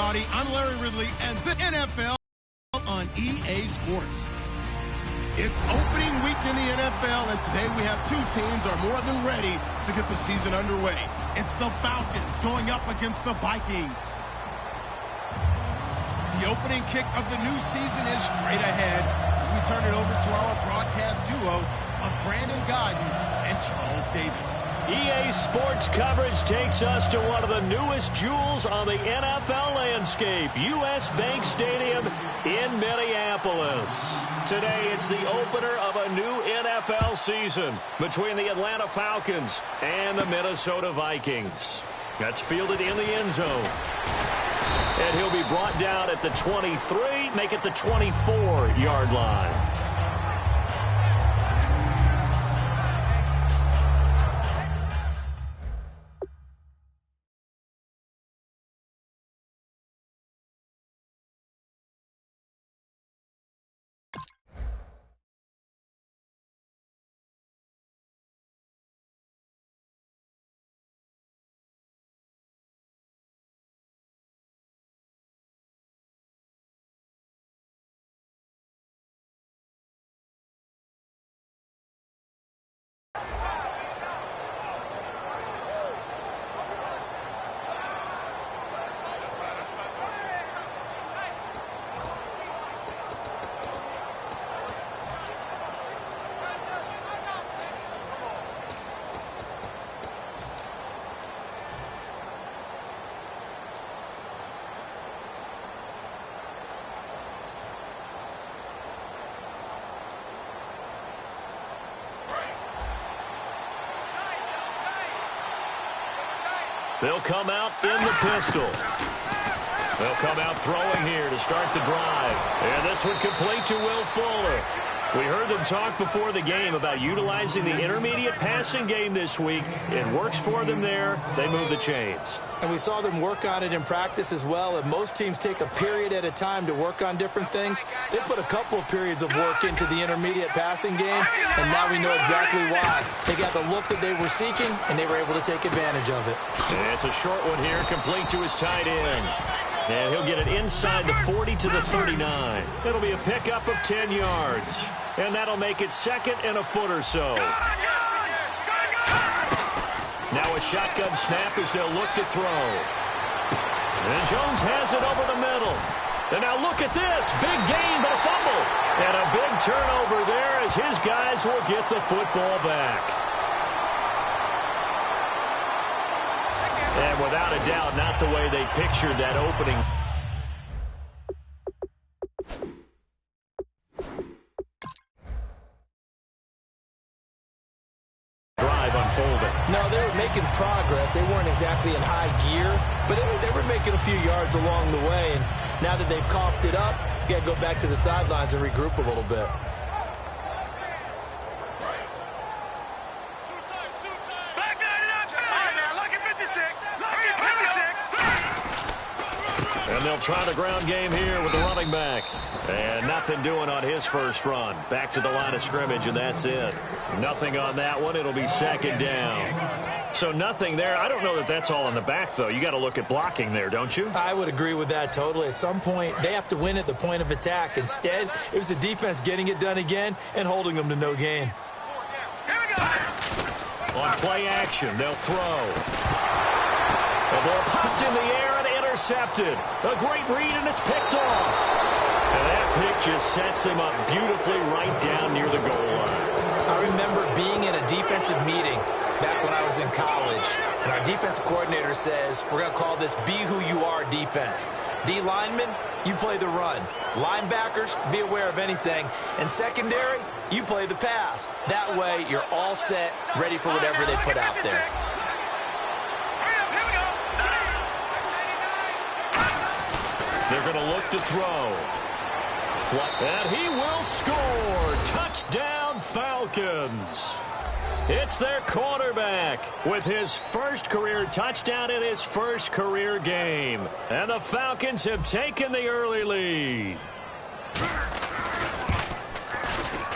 everybody. I'm Larry Ridley, and the NFL on EA Sports. It's opening week in the NFL, and today we have two teams are more than ready to get the season underway. It's the Falcons going up against the Vikings. The opening kick of the new season is straight ahead as we turn it over to our broadcast duo of Brandon Godden and Charles Davis. EA Sports coverage takes us to one of the newest jewels on the NFL landscape, U.S. Bank Stadium in Minneapolis. Today, it's the opener of a new NFL season between the Atlanta Falcons and the Minnesota Vikings. That's fielded in the end zone. And he'll be brought down at the 23, make it the 24-yard line. They'll come out in the pistol. They'll come out throwing here to start the drive. And this one complete to Will Fuller. We heard them talk before the game about utilizing the intermediate passing game this week. It works for them there. They move the chains. And we saw them work on it in practice as well. And most teams take a period at a time to work on different things. They put a couple of periods of work into the intermediate passing game, and now we know exactly why. They got the look that they were seeking, and they were able to take advantage of it. And it's a short one here, complete to his tight end. And he'll get it inside the 40 to the 39. It'll be a pickup of 10 yards. And that'll make it second and a foot or so. Now a shotgun snap as they'll look to throw. And Jones has it over the middle. And now look at this. Big gain, but a fumble. And a big turnover there as his guys will get the football back. And without a doubt, not the way they pictured that opening. No, they were making progress. They weren't exactly in high gear, but they were making a few yards along the way. And now that they've coughed it up, you got to go back to the sidelines and regroup a little bit. And they'll try the ground game here with the running back. And nothing doing on his first run. Back to the line of scrimmage, and that's it. Nothing on that one. It'll be second down. So nothing there. I don't know that that's all in the back, though. You got to look at blocking there, don't you? I would agree with that totally. At some point, they have to win at the point of attack. Instead, it was the defense getting it done again and holding them to no gain. On play action, they'll throw. The ball popped in the air and intercepted. A great read, and it's picked off. And that pick just sets him up beautifully right down near the goal line. I remember being in a defensive meeting back when I was in college, and our defensive coordinator says, we're going to call this Be Who You Are defense. D linemen, you play the run. Linebackers, be aware of anything. And secondary, you play the pass. That way, you're all set, ready for whatever they put out there. They're going to look to throw. And he will score. Touchdown, Falcons. It's their quarterback with his first career touchdown in his first career game. And the Falcons have taken the early lead.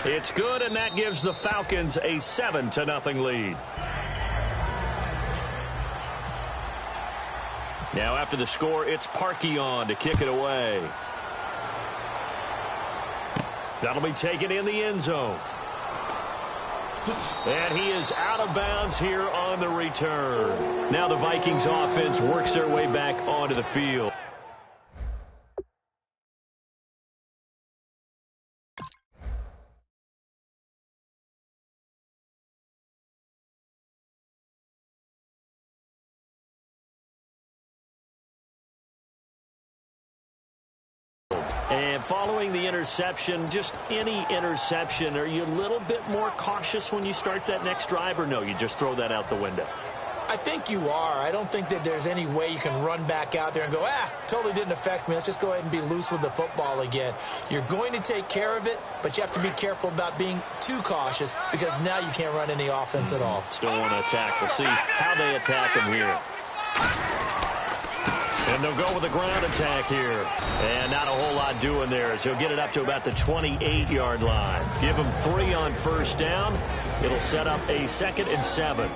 It's good, and that gives the Falcons a 7-0 lead. Now after the score, it's Parkey on to kick it away. That'll be taken in the end zone. And he is out of bounds here on the return. Now the Vikings offense works their way back onto the field. And following the interception, just any interception, are you a little bit more cautious when you start that next drive, or no, you just throw that out the window? I think you are. I don't think that there's any way you can run back out there and go, totally didn't affect me. Let's just go ahead and be loose with the football again. You're going to take care of it, but you have to be careful about being too cautious because now you can't run any offense at all. Still want to attack. We'll see how they attack him here. And they'll go with a ground attack here. And not a whole lot doing there as he'll get it up to about the 28-yard line. Give him 3 on first down. It'll set up a 2nd and 7.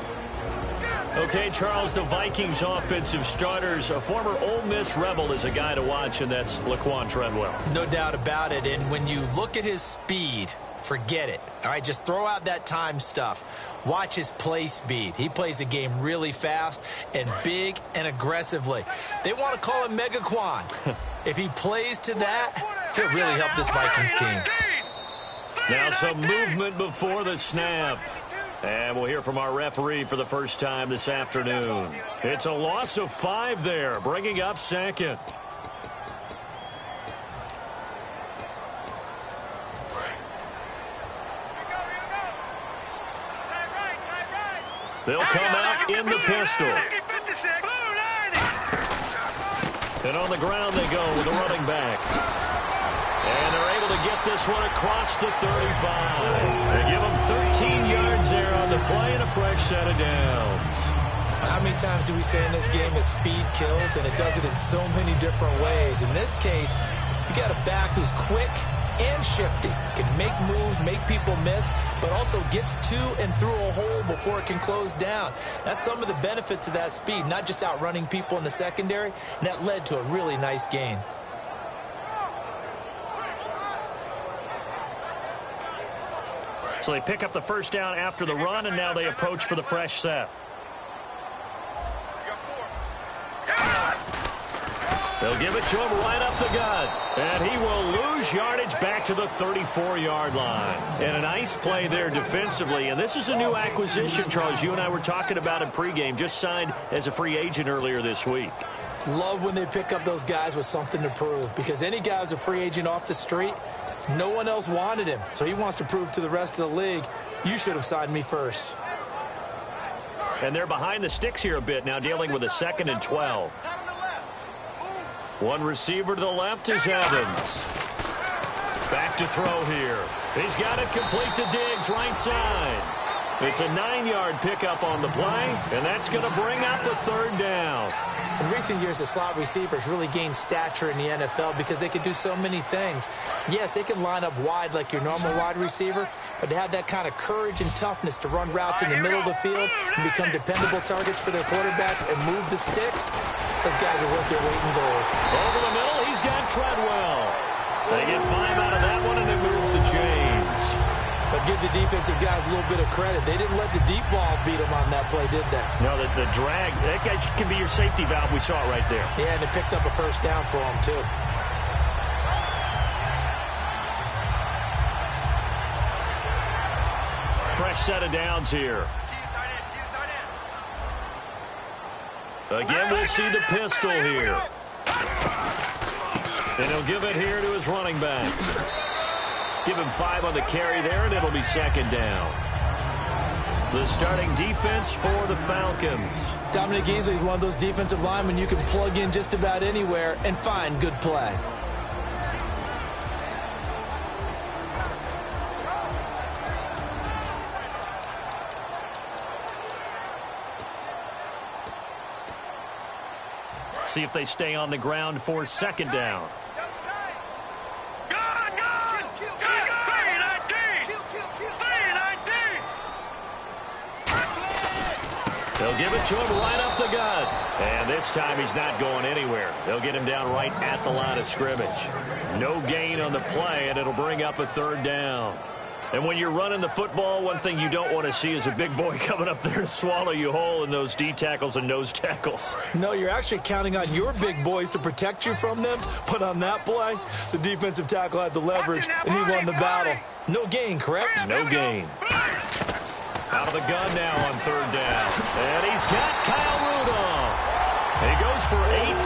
Okay, Charles, the Vikings offensive starters, a former Ole Miss Rebel is a guy to watch, and that's Laquan Treadwell. No doubt about it. And when you look at his speed, forget it. All right, just throw out that time stuff. Watch his play speed. He plays the game really fast and big and aggressively. They want to call him Megaquan. If he plays to that, he'll really help this Vikings team. Now some movement before the snap. And we'll hear from our referee for the first time this afternoon. It's a loss of 5 there, bringing up 2nd. They'll come out in the pistol. And on the ground they go with the running back. And they're able to get this one across the 35. They give them 13 yards there on the play and a fresh set of downs. How many times do we say in this game that speed kills, and it does it in so many different ways? In this case, you got a back who's quick and shifty, can make moves, make people miss, but also gets to and through a hole before it can close down. That's some of the benefits of that speed, not just outrunning people in the secondary, and that led to a really nice gain. So they pick up the first down after the run, and now they approach for the fresh set. They'll give it to him right up the gut. And he will lose yardage back to the 34-yard line. And a nice play there defensively. And this is a new acquisition, Charles. You and I were talking about in pregame. Just signed as a free agent earlier this week. Love when they pick up those guys with something to prove. Because any guy who's a free agent off the street, no one else wanted him. So he wants to prove to the rest of the league, you should have signed me first. And they're behind the sticks here a bit now, dealing with a 2nd and 12. One receiver to the left is Evans. Back to throw here. He's got it complete to Diggs, right side. It's a 9-yard pickup on the play, and that's going to bring up a 3rd down. In recent years, the slot receivers really gained stature in the NFL because they can do so many things. Yes, they can line up wide like your normal wide receiver, but to have that kind of courage and toughness to run routes in the middle of the field and become dependable targets for their quarterbacks and move the sticks, those guys are worth their weight in gold. Over the middle, he's got Treadwell. They get 5 out of that one, and it moves the chains. But give the defensive guys a little bit of credit. They didn't let the deep ball beat them on that play, did they? No, the drag, that guy can be your safety valve. We saw it right there. Yeah, and it picked up a first down for them, too. Fresh set of downs here. Again, we'll see the pistol here. And he'll give it here to his running back. Give him 5 on the carry there, and it'll be 2nd down. The starting defense for the Falcons. Dominic Easley is one of those defensive linemen you can plug in just about anywhere and find good play. See if they stay on the ground for 2nd down. They'll give it to him right up the gut. And this time he's not going anywhere. They'll get him down right at the line of scrimmage. No gain on the play, and it'll bring up a third down. And when you're running the football, one thing you don't want to see is a big boy coming up there to swallow you whole in those D tackles and nose tackles. No, you're actually counting on your big boys to protect you from them. But on that play, the defensive tackle had the leverage, and he won the battle. No gain, correct? No gain. Out of the gun now on third down. And he's got Kyle Rudolph. He goes for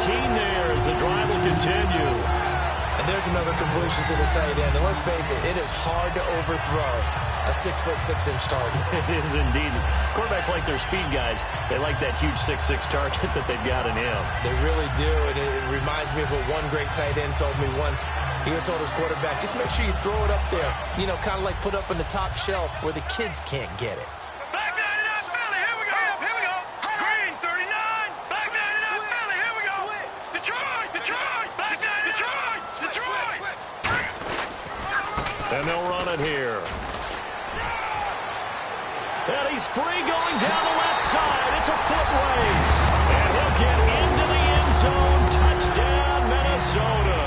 18 there as the drive will continue. And there's another completion to the tight end. And let's face it, it is hard to overthrow a 6'6" target. It is indeed. Quarterbacks like their speed guys. They like that huge 6'6" target that they've got in him. They really do, and it reminds me of what one great tight end told me once. He had told his quarterback, just make sure you throw it up there. You know, kind of like put up in the top shelf where the kids can't get it. Back 99 Philly, here we go. Here we go. Green 39. Back 99 Philly, here we go. Detroit, Detroit. Back 99 Detroit, Detroit. And they'll run it here. And he's free going down the left side. It's a foot race. And he'll get into the end zone. Touchdown, Minnesota.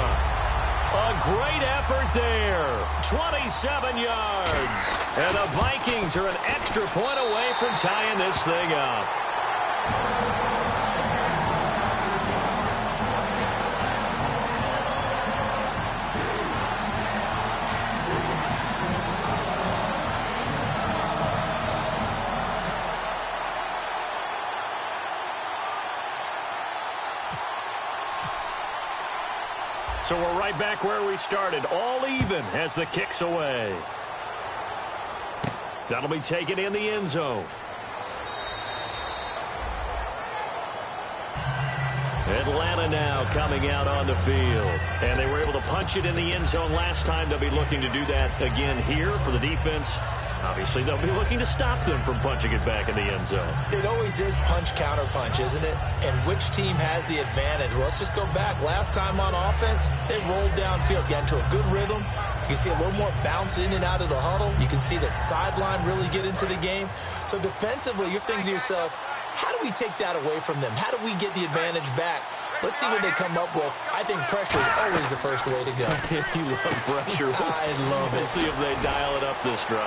A great effort there. 27 yards. And the Vikings are an extra point away from tying this thing up. So we're right back where we started, all even as the kick's away. That'll be taken in the end zone. Atlanta now coming out on the field. And they were able to punch it in the end zone last time. They'll be looking to do that again here for the defense. Obviously, they'll be looking to stop them from punching it back in the end zone. It always is punch-counter-punch, isn't it? And which team has the advantage? Well, let's just go back. Last time on offense, they rolled downfield, got into a good rhythm. You can see a little more bounce in and out of the huddle. You can see the sideline really get into the game. So defensively, you're thinking to yourself, how do we take that away from them? How do we get the advantage back? Let's see what they come up with. I think pressure is always the first way to go. You love pressure. I love it. We'll see if they dial it up this drive.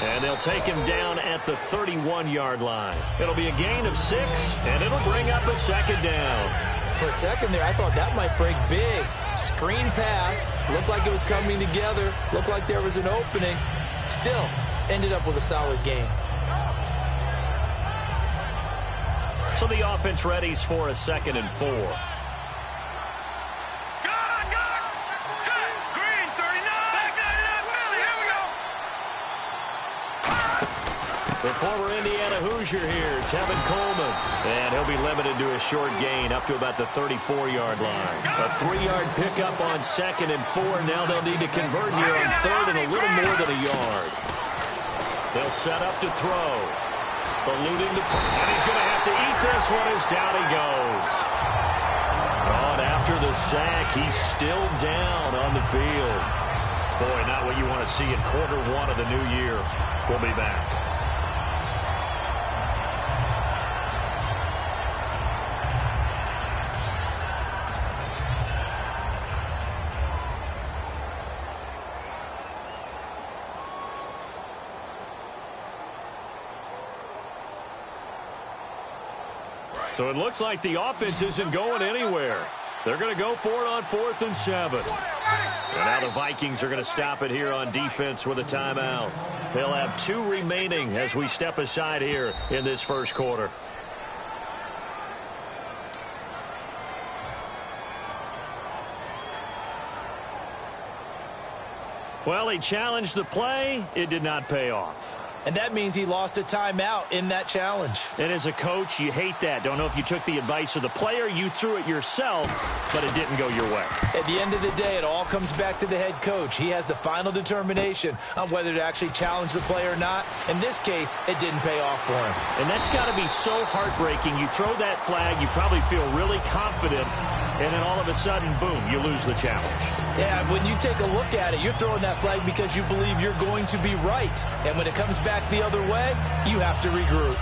And they'll take him down at the 31-yard line. It'll be a gain of 6, and it'll bring up a second down. For a second there, I thought that might break big. Screen pass. Looked like it was coming together. Looked like there was an opening. Still, ended up with a solid gain. So the offense readies for a 2nd and 4. The former Indiana Hoosier here, Tevin Coleman. And he'll be limited to a short gain up to about the 34-yard line. A 3-yard pickup on 2nd and 4. Now they'll need to convert here on 3rd and a little more than a yard. They'll set up to throw. Eluding the... And he's going to have to eat this one as down he goes. Oh, and after the sack, he's still down on the field. Boy, not what you want to see in quarter 1 of the new year. We'll be back. So it looks like the offense isn't going anywhere. They're going to go for it on 4th and 7. And now the Vikings are going to stop it here on defense with a timeout. They'll have 2 remaining as we step aside here in this first quarter. Well, he challenged the play. It did not pay off. And that means he lost a timeout in that challenge. And as a coach, you hate that. Don't know if you took the advice of the player, you threw it yourself, but it didn't go your way. At the end of the day, it all comes back to the head coach. He has the final determination on whether to actually challenge the play or not. In this case, it didn't pay off for him. And that's got to be so heartbreaking. You throw that flag, you probably feel really confident, and then all of a sudden, boom, you lose the challenge. Yeah, when you take a look at it, you're throwing that flag because you believe you're going to be right. And when it comes back the other way, you have to regroup.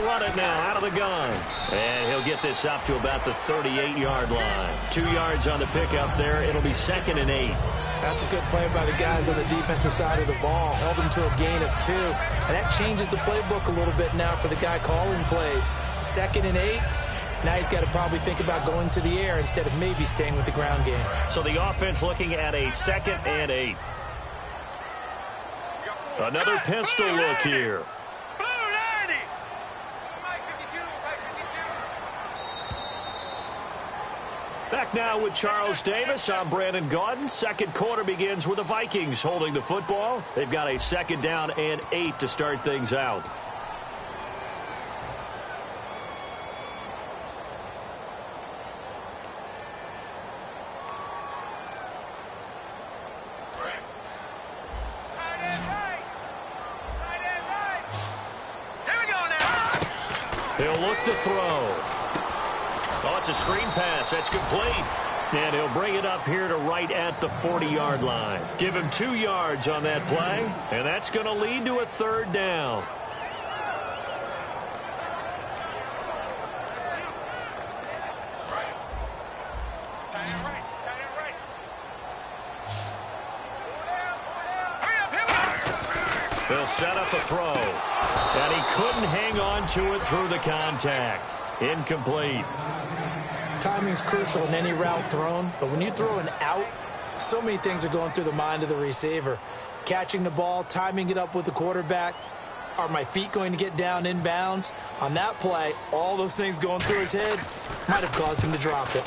They'll run it now out of the gun. And he'll get this up to about the 38-yard line. 2 yards on the pickup there. It'll be 2nd and 8. That's a good play by the guys on the defensive side of the ball. Held him to a gain of 2. And that changes the playbook a little bit now for the guy calling plays. 2nd and 8. Now he's got to probably think about going to the air instead of maybe staying with the ground game. So the offense looking at a 2nd and 8. Another pistol look here. Back now with Charles Davis. I'm Brandon Gaudin. Second quarter begins with the Vikings holding the football. They've got a 2nd down and 8 to start things out. He'll look to throw. Oh, it's a screen pass. That's complete. And he'll bring it up here to right at the 40-yard line. Give him 2 yards on that play, and that's going to lead to a 3rd down. He'll set up a throw, and he couldn't hang on to it through the contact. Incomplete. Timing's crucial in any route thrown, but when you throw an out, so many things are going through the mind of the receiver. Catching the ball, timing it up with the quarterback. Are my feet going to get down inbounds? On that play, all those things going through his head might have caused him to drop it.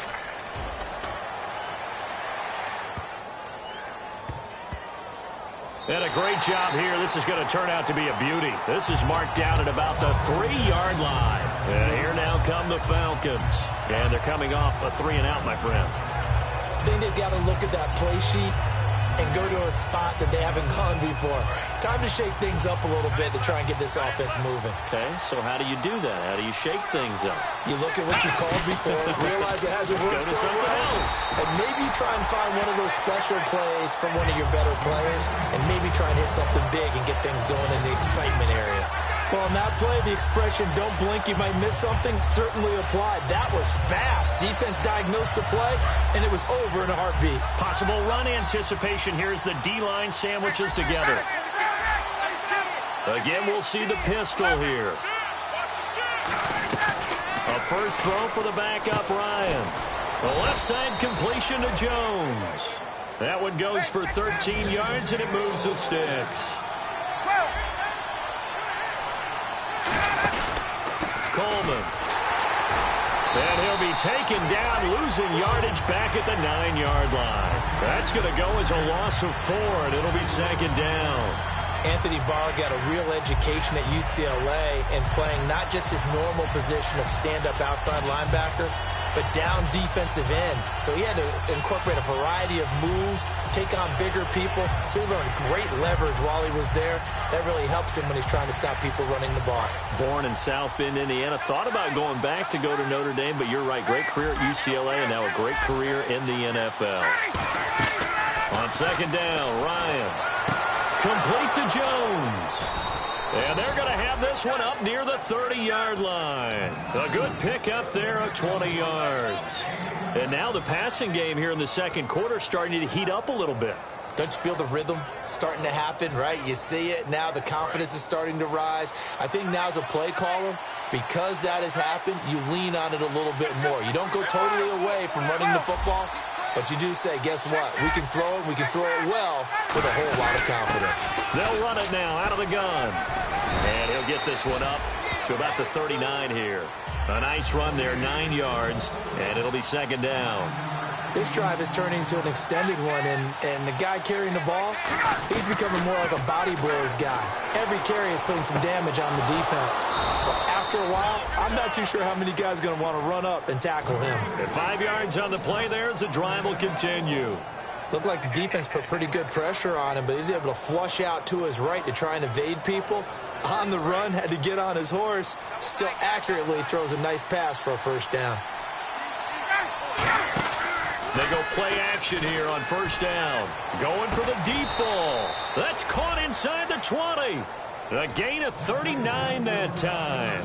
And a great job here. This is going to turn out to be a beauty. This is marked down at about the 3-yard line. And here now come the Falcons. And they're coming off a 3-and-out, my friend. I think they've got to look at that play sheet and go to a spot that they haven't gone before. Time to shake things up a little bit to try and get this offense moving. Okay, so how do you do that? How do you shake things up? You look at what you called before, realize it hasn't worked so well, and maybe try and find one of those special plays from one of your better players, and maybe try and hit something big and get things going in the excitement area. Well, on that play, the expression, don't blink, you might miss something, certainly applied. That was fast. Defense diagnosed the play, and it was over in a heartbeat. Possible run anticipation. Here's the D-line sandwiches together. Again, we'll see the pistol here. A first throw for the backup, Ryan. The left side completion to Jones. That one goes for 13 yards, and it moves the sticks. Coleman. And he'll be taken down, losing yardage back at the 9-yard line. That's going to go as a loss of 4, and it'll be 2nd down. Anthony Barr got a real education at UCLA in playing not just his normal position of stand-up outside linebacker, but down defensive end. So he had to incorporate a variety of moves, take on bigger people. So he learned great leverage while he was there. That really helps him when he's trying to stop people running the ball. Born in South Bend, Indiana. Thought about going back to go to Notre Dame, but you're right. Great career at UCLA and now a great career in the NFL. On 2nd down, Ryan. Complete to Jones. And they're going to have this one up near the 30-yard line. A good pick up there of 20 yards. And now the passing game here in the 2nd quarter starting to heat up a little bit. Don't you feel the rhythm starting to happen, right? You see it. Now the confidence is starting to rise. I think now as a play caller, because that has happened, you lean on it a little bit more. You don't go totally away from running the football, but you do say, guess what? We can throw it. We can throw it well with a whole lot of confidence. They'll run it now out of the gun. And he'll get this one up to about the 39 here. A nice run there, 9 yards, and it'll be 2nd down. This drive is turning into an extended one, and the guy carrying the ball, he's becoming more like a body blows guy. Every carry is putting some damage on the defense. So after a while, I'm not too sure how many guys are going to want to run up and tackle him. And 5 yards on the play there as the drive will continue. Looked like the defense put pretty good pressure on him, but he's able to flush out to his right to try and evade people. On the run, had to get on his horse. Still accurately throws a nice pass for a 1st down. They go play action here on 1st down. Going for the deep ball. That's caught inside the 20. A gain of 39 that time.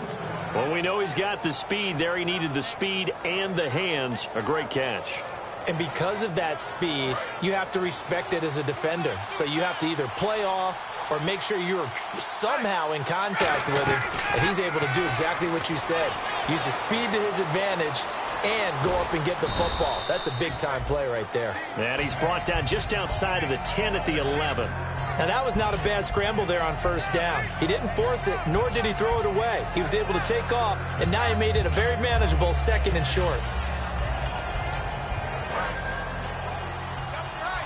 Well, we know he's got the speed there. He needed the speed and the hands. A great catch. And because of that speed, you have to respect it as a defender. So you have to either play off or make sure you're somehow in contact with him, and he's able to do exactly what you said. Use the speed to his advantage and go up and get the football. That's a big-time play right there. And he's brought down just outside of the 10 at the 11. Now, that was not a bad scramble there on first down. He didn't force it, nor did he throw it away. He was able to take off, and now he made it a very manageable 2nd and short.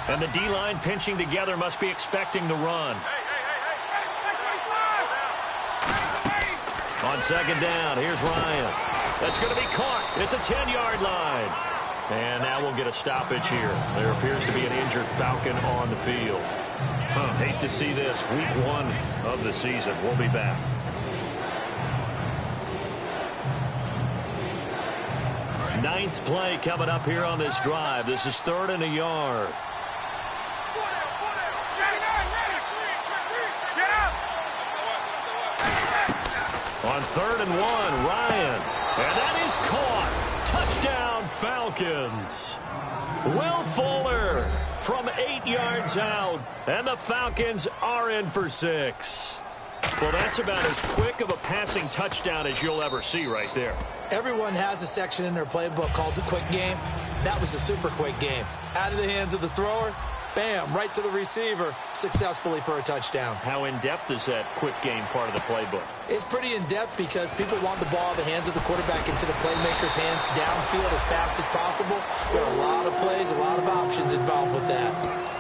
And the D-line pinching together must be expecting the run. On 2nd down, here's Ryan. That's going to be caught at the 10-yard line. And now we'll get a stoppage here. There appears to be an injured Falcon on the field. Hate to see this. Week 1 of the season. We'll be back. Ninth play coming up here on this drive. This is 3rd and a yard. On 3rd and 1, Ryan. And that is caught. Touchdown, Falcons. Will Fuller from 8 yards out. And the Falcons are in for 6. Well, that's about as quick of a passing touchdown as you'll ever see right there. Everyone has a section in their playbook called the quick game. That was a super quick game. Out of the hands of the thrower, bam, right to the receiver, successfully for a touchdown. How in-depth is that quick game part of the playbook? It's pretty in-depth because people want the ball in the hands of the quarterback into the playmaker's hands downfield as fast as possible. There are a lot of plays, a lot of options involved with that.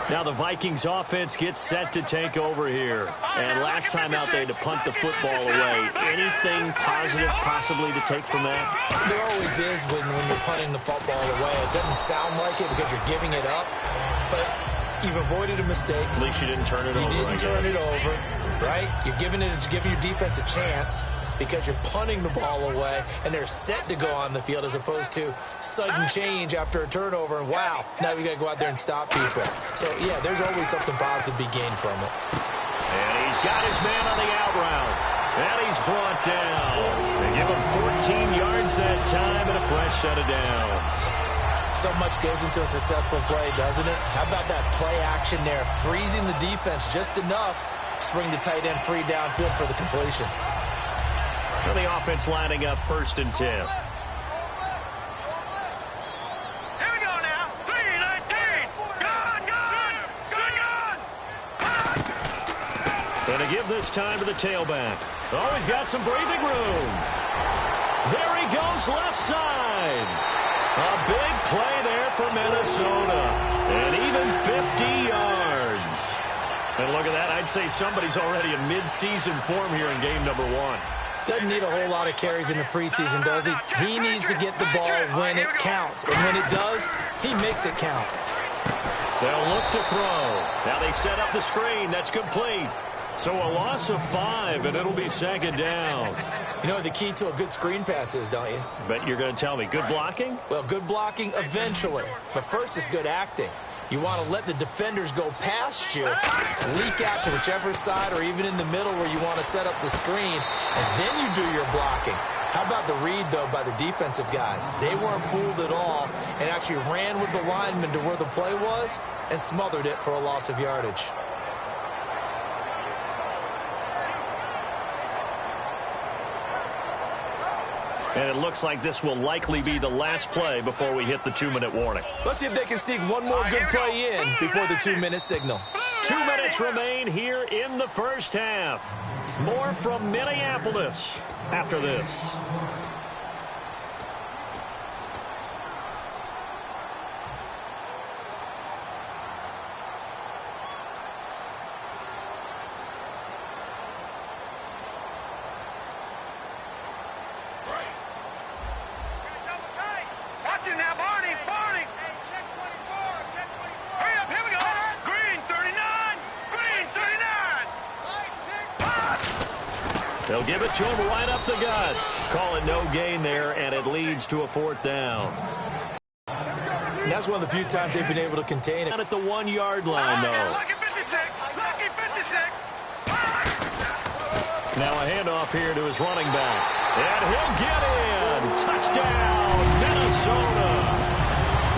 Now the Vikings offense gets set to take over here. And last time out they had to punt the football away. Anything positive possibly to take from that? There always is when you're punting the football away. It doesn't sound like it because you're giving it up, but you've avoided a mistake. At least you didn't turn it over. You didn't turn it over, right? You're giving your defense a chance because you're punting the ball away, and they're set to go on the field as opposed to sudden change after a turnover, and wow, now we got to go out there and stop people. So, yeah, there's always something positive to be gained from it. And he's got his man on the out route. And he's brought down. They give him 14 yards that time and a fresh set of downs. So much goes into a successful play, doesn't it? How about that play action there, freezing the defense just enough to bring the tight end free downfield for the completion. And the offense lining up 1st and 10. Here we go now. 3-19. Gun. And to give this time to the tailback. Oh, he's got some breathing room. There he goes left side. A big play there for Minnesota. And even 50 yards. And look at that. I'd say somebody's already in mid-season form here in game number 1. Doesn't need a whole lot of carries in the preseason, does he? He needs to get the ball when it counts. And when it does, he makes it count. They'll look to throw. Now they set up the screen. That's complete. So a loss of 5, and it'll be 2nd down. You know what the key to a good screen pass is, don't you? Bet you're going to tell me. Good blocking? Well, good blocking eventually. But first is good acting. You want to let the defenders go past you, leak out to whichever side or even in the middle where you want to set up the screen, and then you do your blocking. How about the read, though, by the defensive guys? They weren't fooled at all and actually ran with the lineman to where the play was and smothered it for a loss of yardage. And it looks like this will likely be the last play before we hit the 2-minute warning. Let's see if they can sneak one more good play in before the 2-minute signal. 2 minutes remain here in the first half. More from Minneapolis after this. Watch it now, Barney. Barney. Hurry up, here we go. Green 39. Green 39. They'll give it to him right up the gut. Call it no gain there, and it leads to a 4th down. And that's one of the few times they've been able to contain it. At the 1-yard line, though. Lucky 56. Lucky 56. Now a handoff here to his running back. And he'll get in. Touchdown, Minnesota.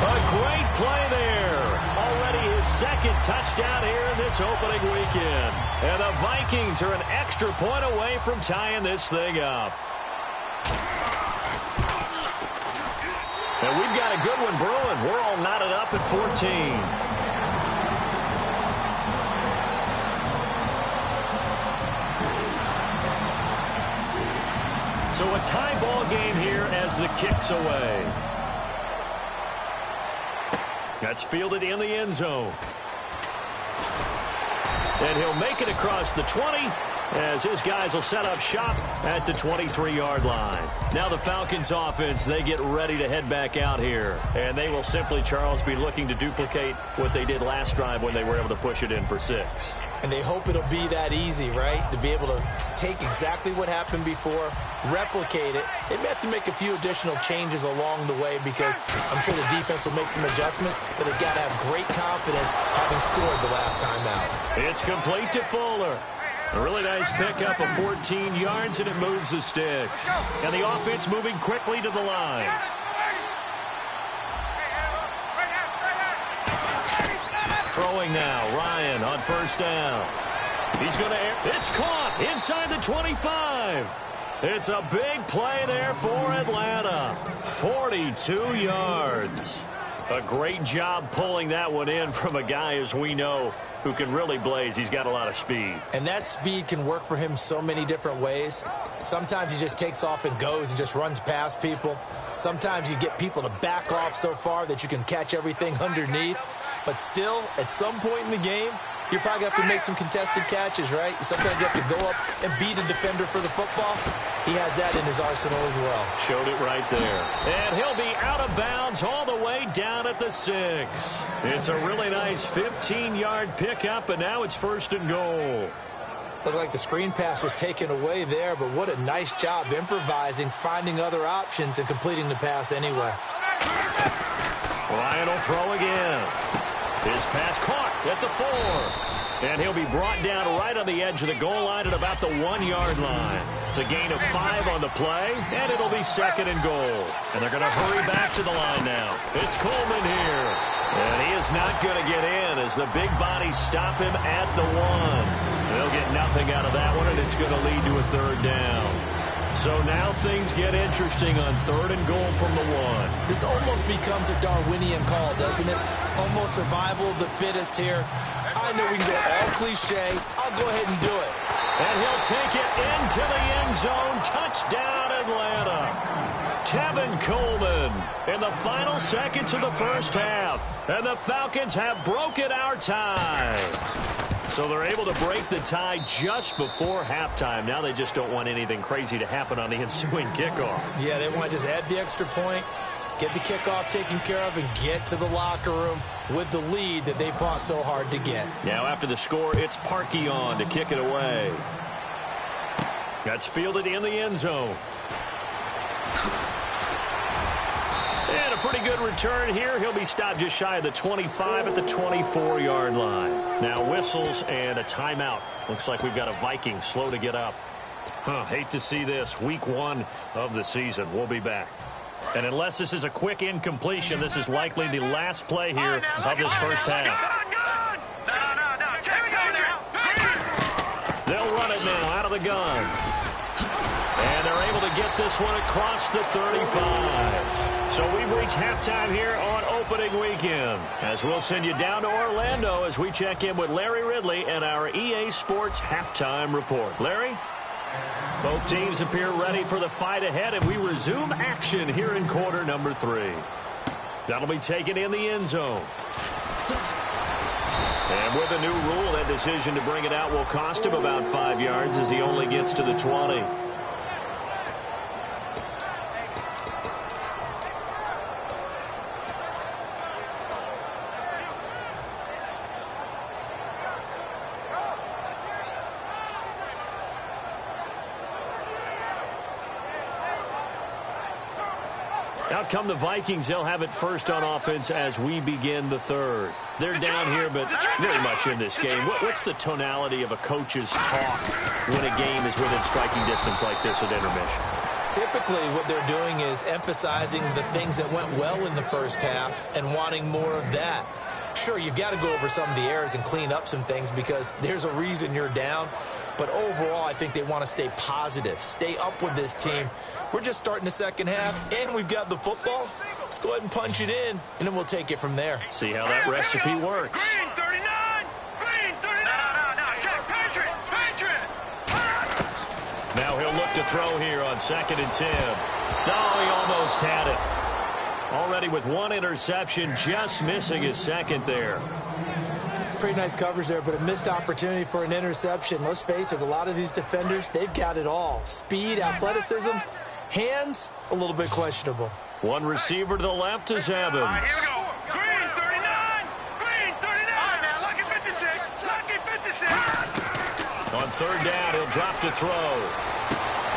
A great play there. Already his 2nd touchdown here in this opening weekend. And the Vikings are an extra point away from tying this thing up. And we've got a good one brewing. We're all knotted up at 14. So a tie ball game here as the kick's away. That's fielded in the end zone. And he'll make it across the 20 as his guys will set up shop at the 23-yard line. Now the Falcons offense, they get ready to head back out here. And they will simply, Charles, be looking to duplicate what they did last drive when they were able to push it in for 6. And they hope it'll be that easy, right? To be able to take exactly what happened before, replicate it. They may have to make a few additional changes along the way because I'm sure the defense will make some adjustments, but they've got to have great confidence having scored the last time out. It's complete to Fuller. A really nice pickup of 14 yards, and it moves the sticks. And the offense moving quickly to the line. Throwing now, Ryan on 1st down. He's going to air. It's caught inside the 25. It's a big play there for Atlanta. 42 yards. A great job pulling that one in from a guy, as we know, who can really blaze. He's got a lot of speed. And that speed can work for him so many different ways. Sometimes he just takes off and goes and just runs past people. Sometimes you get people to back off so far that you can catch everything underneath. But still, at some point in the game, you're probably going to have to make some contested catches, right? Sometimes you have to go up and beat a defender for the football. He has that in his arsenal as well. Showed it right there. And he'll be out of bounds all the way down at the 6. It's a really nice 15-yard pickup, and now it's 1st and goal. Looked like the screen pass was taken away there, but what a nice job improvising, finding other options, and completing the pass anyway. Ryan will throw again. His pass caught at the 4. And he'll be brought down right on the edge of the goal line at about the 1-yard line. It's a gain of 5 on the play, and it'll be 2nd and goal. And they're going to hurry back to the line now. It's Coleman here. And he is not going to get in as the big bodies stop him at the 1. They'll get nothing out of that one, and it's going to lead to a 3rd down. So now things get interesting on 3rd and goal from the 1. This almost becomes a Darwinian call, doesn't it? Almost survival of the fittest here. I know we can go all cliche. I'll go ahead and do it. And he'll take it into the end zone. Touchdown, Atlanta. Tevin Coleman in the final seconds of the first half. And the Falcons have broken our tie. So they're able to break the tie just before halftime. Now they just don't want anything crazy to happen on the ensuing kickoff. Yeah, they want to just add the extra point, get the kickoff taken care of, and get to the locker room with the lead that they fought so hard to get. Now after the score, it's Parkey on to kick it away. That's fielded in the end zone. And a pretty good return here. He'll be stopped just shy of the 25 at the 24-yard line. Now whistles and a timeout. Looks like we've got a Viking slow to get up. Hate to see this. Week 1 of the season. We'll be back. And unless this is a quick incompletion, this is likely the last play here of this first half. They'll run it now out of the gun. And they're able to get this one across the 35. So we've reached halftime here on opening weekend, as we'll send you down to Orlando as we check in with Larry Ridley and our EA Sports Halftime Report. Larry? Both teams appear ready for the fight ahead, and we resume action here in quarter number 3. That'll be taken in the end zone. And with a new rule, that decision to bring it out will cost him about 5 yards as he only gets to the 20. Out come the Vikings. They'll have it first on offense as we begin the third. They're down here, but very much in this game. What's the tonality of a coach's talk when a game is within striking distance like this at intermission? Typically, what they're doing is emphasizing the things that went well in the first half and wanting more of that. Sure, you've got to go over some of the errors and clean up some things because there's a reason you're down. But overall, I think they want to stay positive, stay up with this team. We're just starting the second half, and we've got the football. Let's go ahead and punch it in, and then we'll take it from there. See how that recipe works. Green 39! Green 39! No, Jack, Patriot! Patriot! Now he'll look to throw here on 2nd and 10. No, he almost had it. Already with one interception, just missing his second there. Pretty nice coverage there, but a missed opportunity for an interception. Let's face it, a lot of these defenders, they've got it all. Speed, athleticism, hands, a little bit questionable. One receiver to the left is Evans. All right, here we go. Green 39! Green 39! All right, now, lucky 56! Lucky 56! On 3rd down, he'll drop to throw.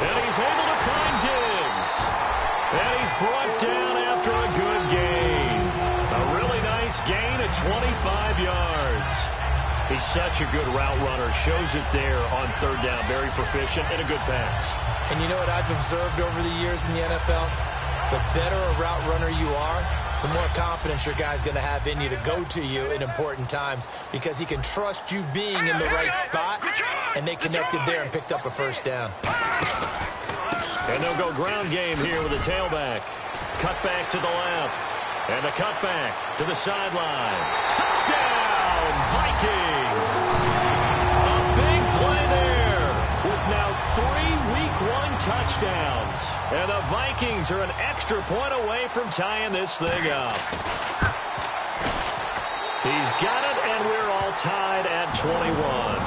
And he's able to find Diggs. And he's brought down after a good gain. A really nice gain at 25 yards. He's such a good route runner. Shows it there on 3rd down. Very proficient and a good pass. And you know what I've observed over the years in the NFL? The better a route runner you are, the more confidence your guy's going to have in you to go to you in important times because he can trust you being in the right spot, and they connected there and picked up a 1st down. And they'll go ground game here with a tailback. Cut back to the left. And a cutback to the sideline. Touchdown, Vikings! A big play there with now 3 Week 1 touchdowns. And the Vikings are an extra point away from tying this thing up. He's got it, and we're all tied at 21.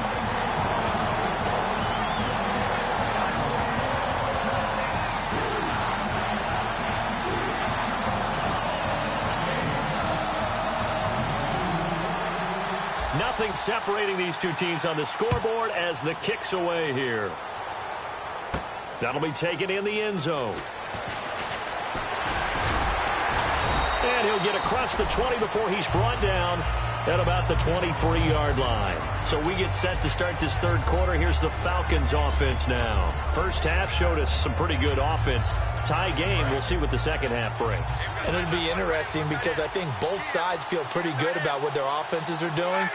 Nothing separating these two teams on the scoreboard as the kick's away here. That'll be taken in the end zone. And he'll get across the 20 before he's brought down at about the 23-yard line. So we get set to start this 3rd quarter. Here's the Falcons offense now. First half showed us some pretty good offense. Tie game. We'll see what the second half brings. And it'll be interesting because I think both sides feel pretty good about what their offenses are doing.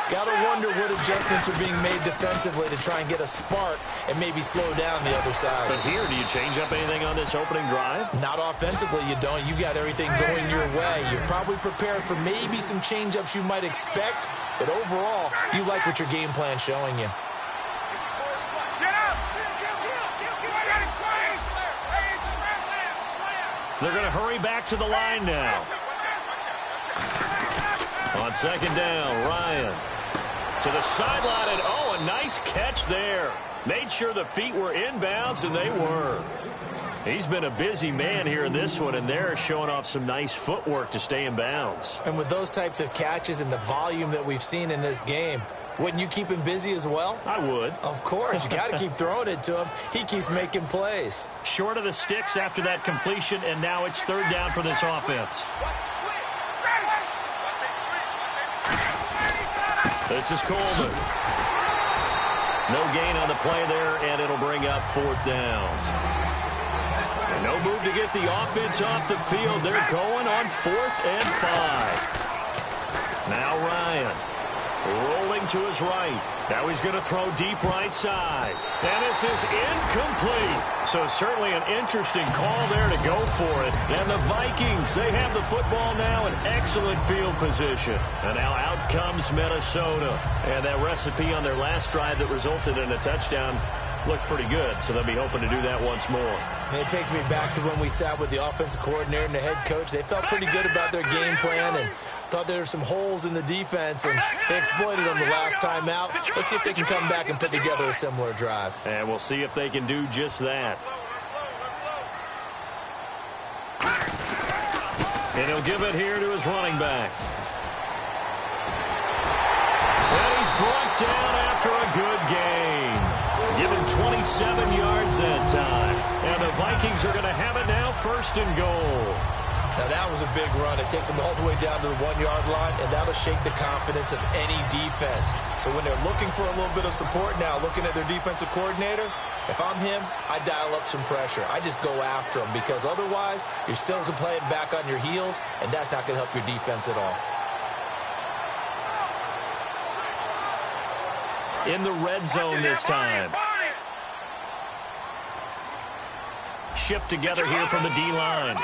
Got to wonder what adjustments are being made defensively to try and get a spark and maybe slow down the other side. But here, do you change up anything on this opening drive? Not offensively, you don't. You got everything going your way. You're probably prepared for maybe some change-ups you might expect, but overall, you like what your game plan's showing you. They're going to hurry back to the line now. On 2nd down, Ryan to the sideline, and oh, a nice catch there. Made sure the feet were inbounds, and they were. He's been a busy man here in this one, and they're showing off some nice footwork to stay in bounds. And with those types of catches and the volume that we've seen in this game, wouldn't you keep him busy as well? I would. Of course. You got to keep throwing it to him. He keeps making plays. Short of the sticks after that completion, and now it's 3rd down for this offense. This is Coleman. No gain on the play there, and it'll bring up 4th down. And no move to get the offense off the field. They're going on 4th and 5. Now Ryan rolling to his right. Now he's going to throw deep right side. And this is incomplete. So certainly an interesting call there to go for it. And the Vikings, they have the football now in excellent field position. And now out comes Minnesota. And that recipe on their last drive that resulted in a touchdown looked pretty good. So they'll be hoping to do that once more. And it takes me back to when we sat with the offensive coordinator and the head coach. They felt pretty good about their game plan and thought there were some holes in the defense, and they exploited them the last time out. Let's see if they can come back and put together a similar drive. And we'll see if they can do just that. And he'll give it here to his running back. And he's brought down after a good gain. Given 27 yards that time. And the Vikings are going to have it now first and goal. Now, that was a big run. It takes them all the way down to the 1-yard line, and that'll shake the confidence of any defense. So when they're looking for a little bit of support now, looking at their defensive coordinator, if I'm him, I dial up some pressure. I just go after them because otherwise you're still playing back on your heels, and that's not going to help your defense at all. In the red zone this time. Shift together here from the D-line.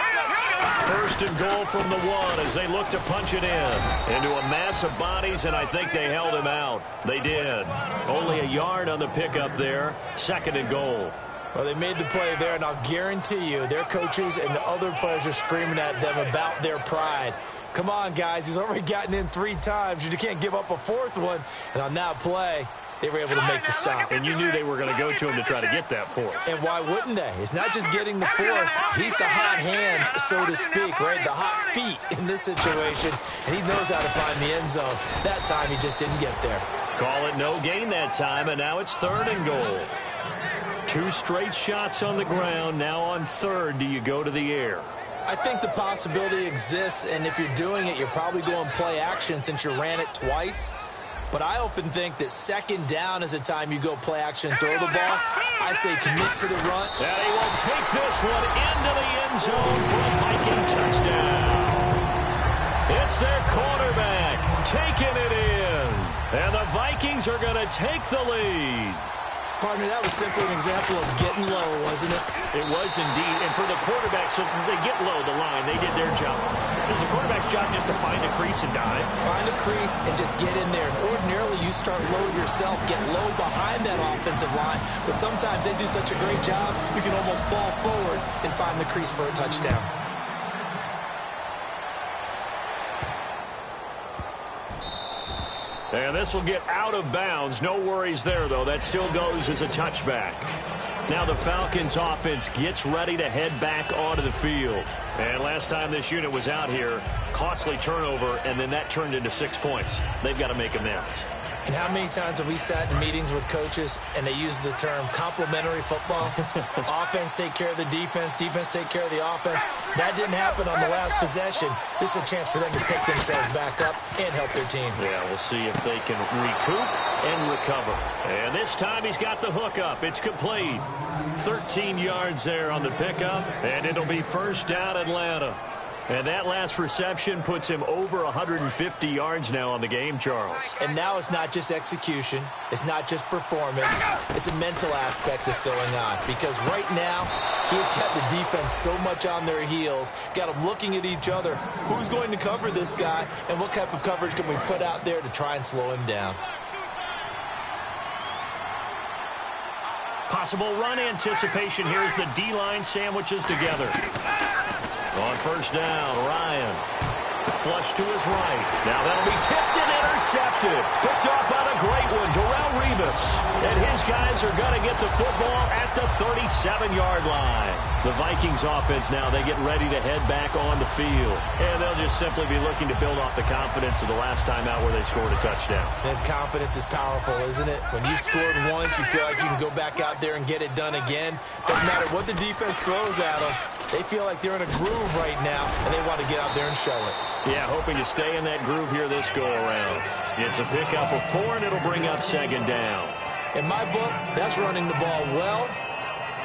First and goal from the 1 as they look to punch it in into a mass of bodies, and I think they held him out. They did. Only a yard on the pickup there. Second and goal. Well, they made the play there, and I'll guarantee you their coaches and the other players are screaming at them about their pride. Come on, guys. He's already gotten in 3 times. You can't give up a 4th one. And on that play, they were able to make the stop. And you knew they were going to go to him to try to get that 4th. And why wouldn't they? It's not just getting the 4th. He's the hot hand, so to speak, right? The hot feet in this situation. And he knows how to find the end zone. That time, he just didn't get there. Call it no gain that time, and now it's 3rd and goal. 2 straight shots on the ground. Now on 3rd, do you go to the air? I think the possibility exists, and if you're doing it, you're probably going play action since you ran it twice. But I often think that 2nd down is the time you go play action and throw the ball. I say commit to the run. And he will take this one into the end zone for a Viking touchdown. It's their quarterback taking it in. And the Vikings are going to take the lead. Partner, that was simply an example of getting low, wasn't it? It was indeed. And for the quarterback, so they get low the line. They did their job. It's the quarterback's job just to find a crease and dive. Find a crease and just get in there. And ordinarily, you start low yourself, get low behind that offensive line. But sometimes they do such a great job, you can almost fall forward and find the crease for a touchdown. And this will get out of bounds. No worries there, though. That still goes as a touchback. Now the Falcons offense gets ready to head back onto the field. And last time this unit was out here, costly turnover, and then that turned into 6 points. They've got to make amends. And how many times have we sat in meetings with coaches and they use the term complementary football? Offense take care of the defense, defense take care of the offense. That didn't happen on the last possession. This is a chance for them to pick themselves back up and help their team. Yeah, we'll see if they can recoup and recover. And this time he's got the hook up. It's complete. 13 yards there on the pickup, and it'll be first down Atlanta. And that last reception puts him over 150 yards now on the game, Charles. And now it's not just execution. It's not just performance. It's a mental aspect that's going on. Because right now, he's got the defense so much on their heels, got them looking at each other. Who's going to cover this guy, and what type of coverage can we put out there to try and slow him down? Possible run anticipation here as the D-line sandwiches together. On first down, Ryan. Flush to his right. Now that'll be tipped and intercepted. Picked off by the great one, Darrelle Revis. And his guys are going to get the football at the 37-yard line. The Vikings offense now, they get ready to head back on the field. And they'll just simply be looking to build off the confidence of the last time out where they scored a touchdown. And confidence is powerful, isn't it? When you've scored once, you feel like you can go back out there and get it done again. Doesn't matter what the defense throws at them. They feel like they're in a groove right now, and they want to get out there and show it. Yeah, hoping to stay in that groove here this go-around. It's a pickup of 4, and it'll bring up second down. In my book, that's running the ball well,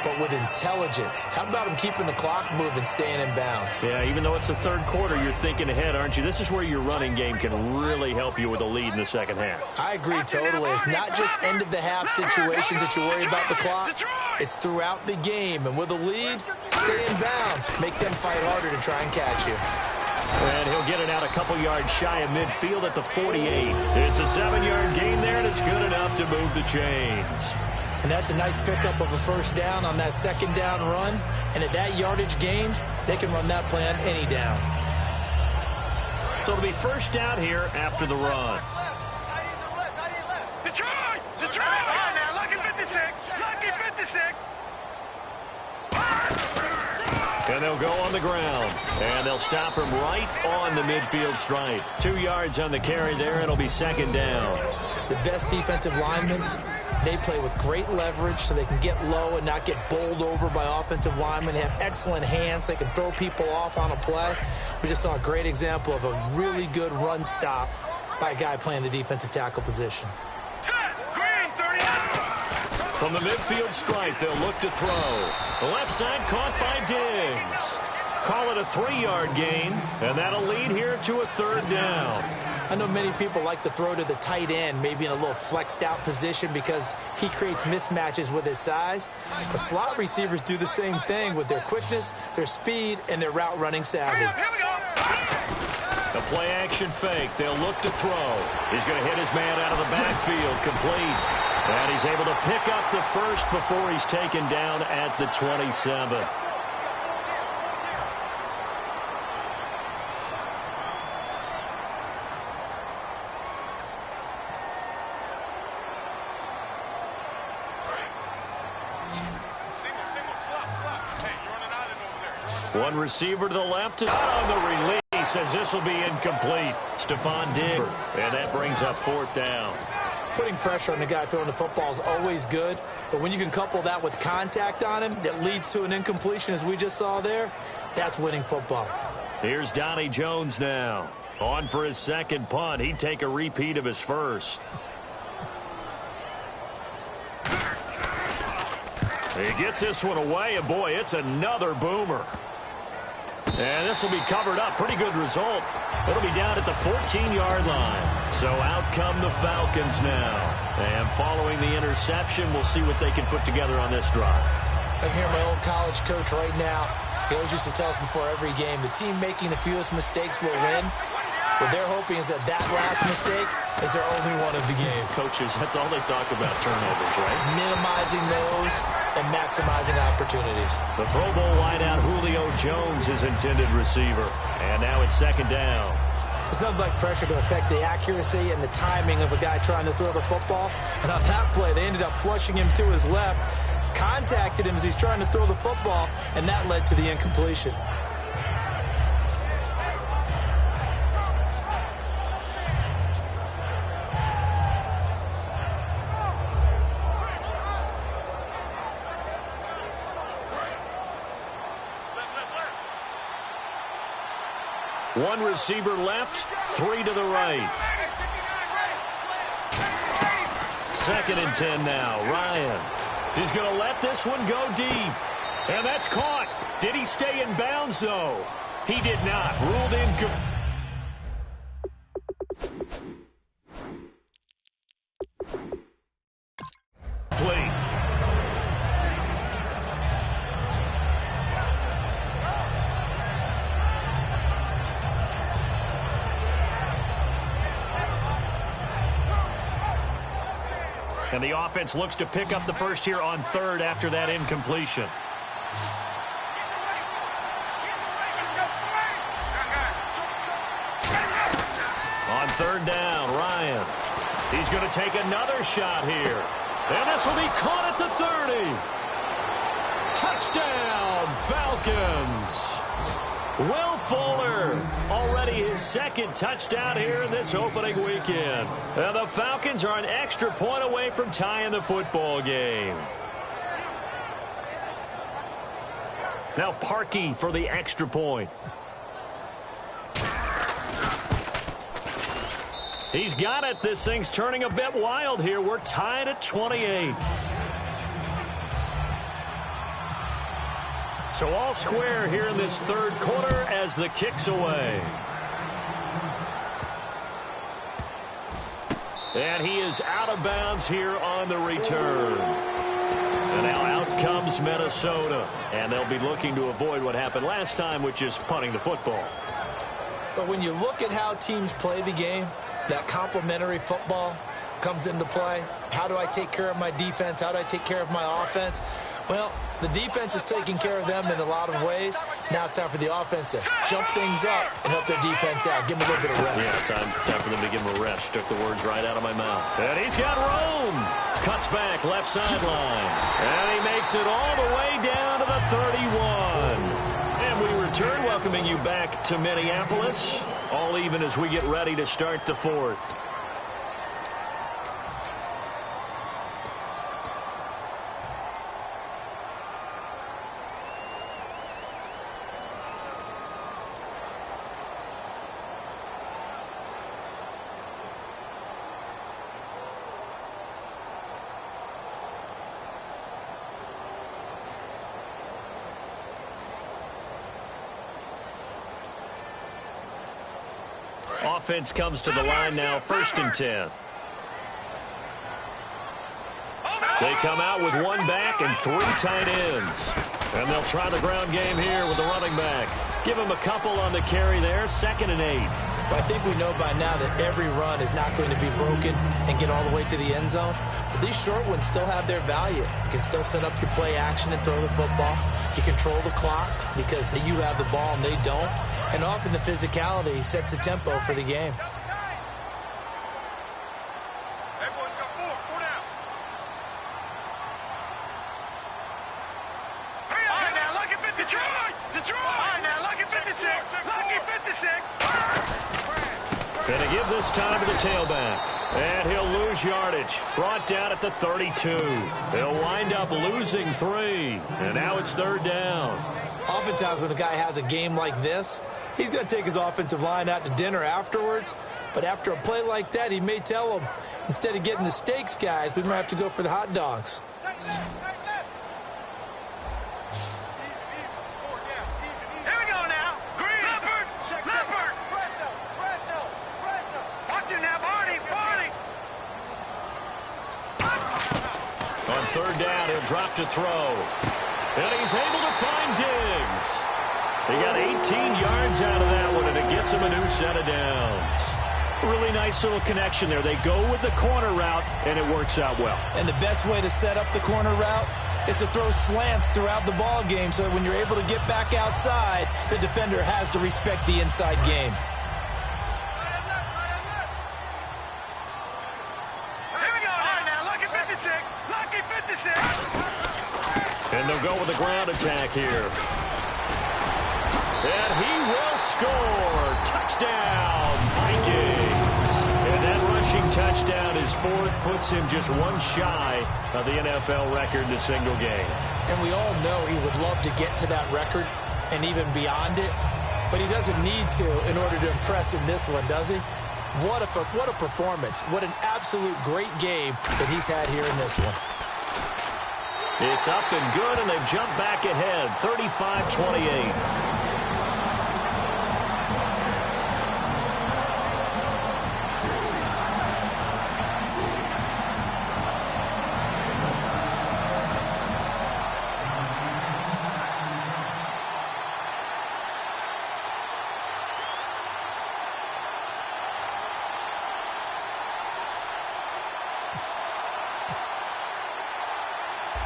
but with intelligence. How about him keeping the clock moving, staying in bounds? Yeah, even though it's the third quarter, you're thinking ahead, aren't you? This is where your running game can really help you with a lead in the second half. I agree totally. It's not just end-of-the-half situations that you worry about the clock. It's throughout the game. And with a lead, stay in bounds. Make them fight harder to try and catch you. And he'll get it out a couple yards shy of midfield at the 48. It's a 7-yard gain there, and it's good enough to move the chains. And that's a nice pickup of a first down on that second down run. And at that yardage gained, they can run that play on any down. So it'll be first down here after the run. Detroit! Detroit! Time now. Lucky 56. Lucky 56. And they'll go on the ground. And they'll stop him right on the midfield stripe. 2 yards on the carry there. It'll be second down. The best defensive lineman They play with great leverage so they can get low and not get bowled over by offensive linemen. They have excellent hands. They can throw people off on a play. We just saw a great example of a really good run stop by a guy playing the defensive tackle position. From the midfield stripe, they'll look to throw. The left side caught by Diggs. Call it a 3-yard gain, and that'll lead here to a 3rd down. I know many people like to throw to the tight end, maybe in a little flexed out position because he creates mismatches with his size. The slot receivers do the same thing with their quickness, their speed, and their route running savvy. The play action fake. They'll look to throw. He's going to hit his man out of the backfield, complete. And he's able to pick up the first before he's taken down at the 27. One receiver to the left, out on the release as this will be incomplete. Stephon Diggs, and that brings up 4th down. Putting pressure on the guy throwing the football is always good, but when you can couple that with contact on him that leads to an incompletion as we just saw there, that's winning football. Here's Donnie Jones now. On for his 2nd punt. He'd take a repeat of his first. He gets this one away, and boy, it's another boomer. And this will be covered up. Pretty good result. It'll be down at the 14-yard line. So out come the Falcons now. And following the interception, we'll see what they can put together on this drive. I can hear my old college coach right now. He always used to tell us before every game, the team making the fewest mistakes will win. What they're hoping is that last mistake is their only one of the game. Coaches, that's all they talk about, turnovers, right? Minimizing those and maximizing opportunities. The Pro Bowl wideout Julio Jones is intended receiver. And now it's 2nd down. It's nothing like pressure to affect the accuracy and the timing of a guy trying to throw the football. And on that play, they ended up flushing him to his left, contacted him as he's trying to throw the football, and that led to the incompletion. One receiver left, 3 to the right. 2nd and 10 now. Ryan. He's going to let this one go deep. And that's caught. Did he stay in bounds, though? He did not. Ruled incomplete. And the offense looks to pick up the first here on 3rd after that incompletion. On 3rd down, Ryan. He's going to take another shot here. And this will be caught at the 30. Touchdown, Falcons. Will Fuller, already his 2nd touchdown here in this opening weekend. And the Falcons are an extra point away from tying the football game. Now Parkey for the extra point. He's got it. This thing's turning a bit wild here. We're tied at 28. So all square here in this 3rd quarter as the kick's away. And he is out of bounds here on the return. And now out comes Minnesota. And they'll be looking to avoid what happened last time, which is punting the football. But when you look at how teams play the game, that complementary football comes into play. How do I take care of my defense? How do I take care of my offense? Well, the defense is taking care of them in a lot of ways. Now it's time for the offense to jump things up and help their defense out. Give them a little bit of rest. Yeah, it's time for them to give them a rest. Took the words right out of my mouth. And he's got room. Cuts back, left sideline. And he makes it all the way down to the 31. And we return, welcoming you back to Minneapolis. All even as we get ready to start the 4th. Offense comes to the line now, 1st and 10. They come out with 1 back and 3 tight ends. And they'll try the ground game here with the running back. Give him a couple on the carry there, 2nd and 8. But I think we know by now that every run is not going to be broken and get all the way to the end zone. But these short ones still have their value. You can still set up your play action and throw the football. You control the clock because you have the ball and they don't. And often the physicality sets the tempo for the game. Going to give this time to the tailback. And he'll lose yardage. Brought down at the 32. He'll wind up losing 3. And now it's 3rd down. Oftentimes when a guy has a game like this, he's going to take his offensive line out to dinner afterwards. But after a play like that, he may tell them, instead of getting the steaks, guys, we might have to go for the hot dogs. On 3rd down, he'll drop to throw. And he's able to find Diggs. He got 18 yards out of that one, and it gets him a new set of downs. Really nice little connection there. They go with the corner route, and it works out well. And the best way to set up the corner route is to throw slants throughout the ball game so that when you're able to get back outside, the defender has to respect the inside game. And they'll go with the ground attack here. And he will score. Touchdown, Vikings. And that rushing touchdown is 4th, puts him just 1 shy of the NFL record in a single game. And we all know he would love to get to that record and even beyond it, but he doesn't need to in order to impress in this one, does he? What a performance. What an absolute great game that he's had here in this one. It's up and good, and they've jumped back ahead, 35-28.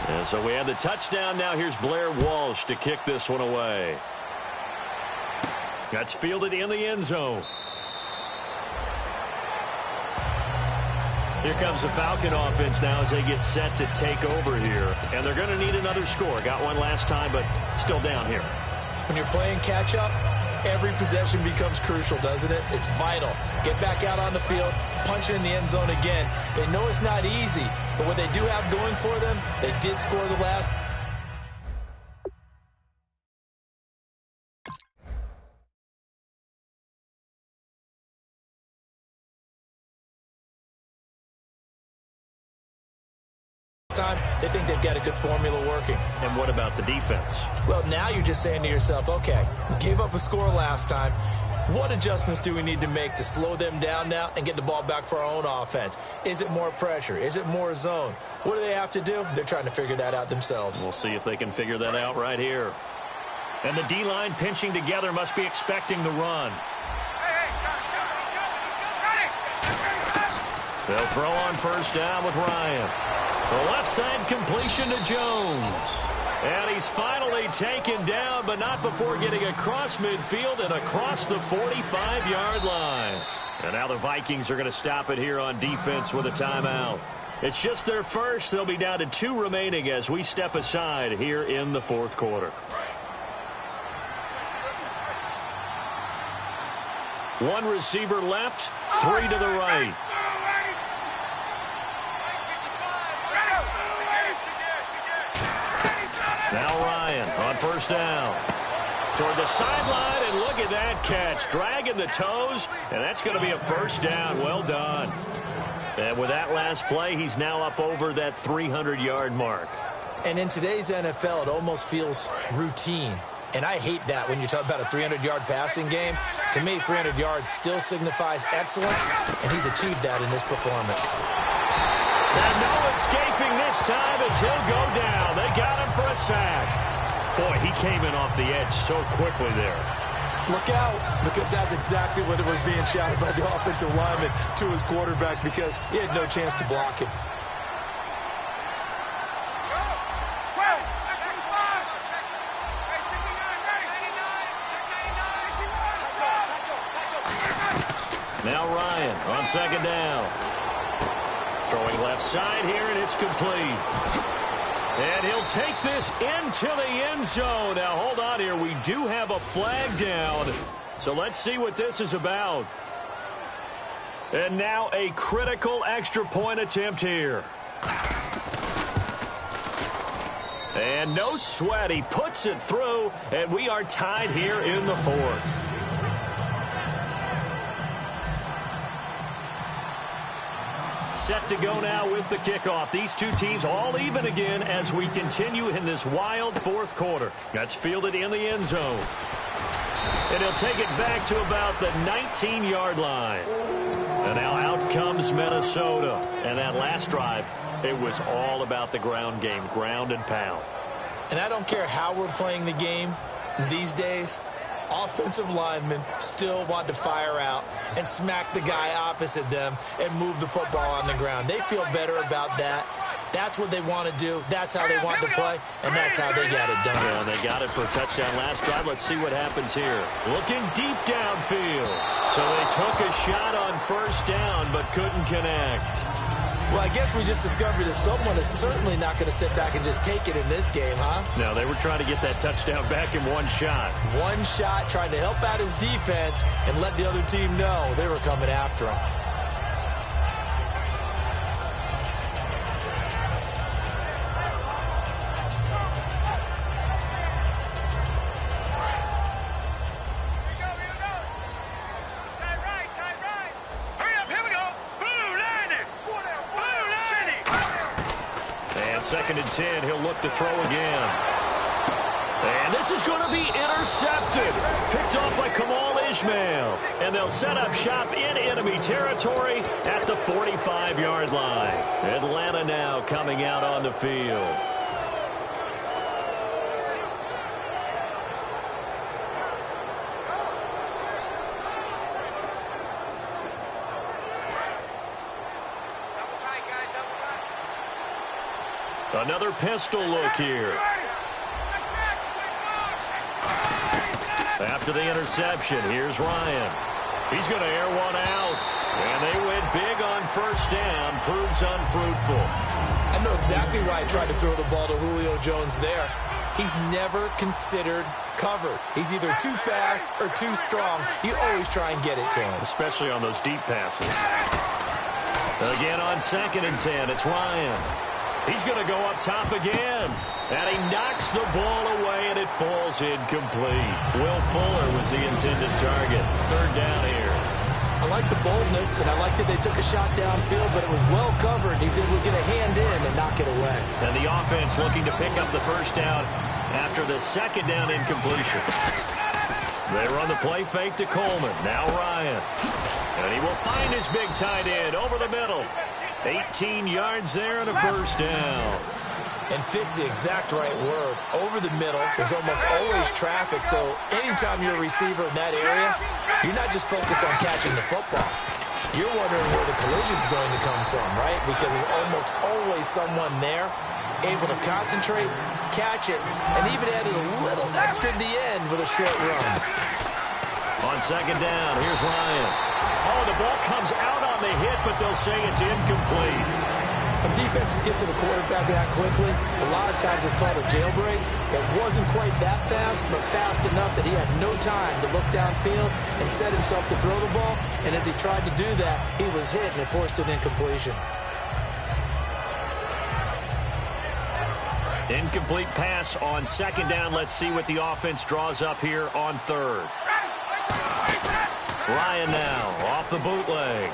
And so we have the touchdown. Now here's Blair Walsh to kick this one away. That's fielded in the end zone. Here comes the Falcon offense now as they get set to take over here. And they're going to need another score. Got one last time, but still down here. When you're playing catch-up, every possession becomes crucial, doesn't it? It's vital. Get back out on the field, punch it in the end zone again. They know it's not easy, but what they do have going for them, they did score the last. Time, they think they've got a good formula working. And what about the defense? Well, now you're just saying to yourself, okay, we gave up a score last time. What adjustments do we need to make to slow them down now and get the ball back for our own offense? Is it more pressure? Is it more zone? What do they have to do? They're trying to figure that out themselves. We'll see if they can figure that out right here. And the D-line pinching together must be expecting the run. They'll throw on first down with Ryan. The left side completion to Jones. And he's finally taken down, but not before getting across midfield and across the 45-yard line. And now the Vikings are going to stop it here on defense with a timeout. It's just their first. They'll be down to 2 remaining as we step aside here in the 4th quarter. One receiver left, 3 to the right. Now Ryan on first down. Toward the sideline, and look at that catch. Dragging the toes, and that's going to be a first down. Well done. And with that last play, he's now up over that 300-yard mark. And in today's NFL, it almost feels routine. And I hate that when you talk about a 300-yard passing game. To me, 300 yards still signifies excellence, and he's achieved that in this performance. And no escaping this time as he'll go down. They got him for a sack. Boy, he came in off the edge so quickly there. Look out, because that's exactly what it was being shouted by the offensive lineman to his quarterback, because he had no chance to block him. Now Ryan on second down. Throwing left side here, and it's complete. And he'll take this into the end zone. Now, hold on here. We do have a flag down. So let's see what this is about. And now a critical extra point attempt here. And no sweat. He puts it through, and we are tied here in the fourth. Set to go now with the kickoff. These two teams all even again as we continue in this wild fourth quarter. That's fielded in the end zone. And he'll take it back to about the 19-yard line. And now out comes Minnesota. And that last drive, it was all about the ground game, ground and pound. And I don't care how we're playing the game these days, offensive linemen still want to fire out and smack the guy opposite them and move the football on the ground. They feel better about that. That's what they want to do. That's how they want to play, and that's how they got it done. Yeah, they got it for a touchdown last drive. Let's see what happens here. Looking deep downfield. So they took a shot on first down but couldn't connect. Well, I guess we just discovered that someone is certainly not going to sit back and just take it in this game, huh? No, they were trying to get that touchdown back in one shot. One shot, trying to help out his defense and let the other team know they were coming after him. Second and 10, he'll look to throw again. And this is going to be intercepted. Picked off by Kamal Ishmael. And they'll set up shop in enemy territory at the 45-yard line. Atlanta now coming out on the field. Another pistol look here. After the interception, here's Ryan. He's going to air one out. And they went big on first down. Proves unfruitful. I know exactly why I tried to throw the ball to Julio Jones there. He's never considered covered. He's either too fast or too strong. You always try and get it to him. Especially on those deep passes. Again on second and 10, it's Ryan. He's going to go up top again. And he knocks the ball away, and it falls incomplete. Will Fuller was the intended target. Third down here. I like the boldness, and I like that they took a shot downfield, but it was well covered. He's able to get a hand in and knock it away. And the offense looking to pick up the first down after the second down incompletion. They run the play fake to Coleman. Now Ryan. And he will find his big tight end over the middle. 18 yards there and a first down. And fits the exact right word. Over the middle, there's almost always traffic, so anytime you're a receiver in that area, you're not just focused on catching the football. You're wondering where the collision's going to come from, right? Because there's almost always someone there able to concentrate, catch it, and even added a little extra at the end with a short run. On second down, here's Ryan. Oh, the ball comes out on the hit, but they'll say it's incomplete. When defenses get to the quarterback that quickly, a lot of times it's called a jailbreak. It wasn't quite that fast, but fast enough that he had no time to look downfield and set himself to throw the ball. And as he tried to do that, he was hit and it forced an incompletion. Incomplete pass on second down. Let's see what the offense draws up here on third. Ryan now off the bootleg.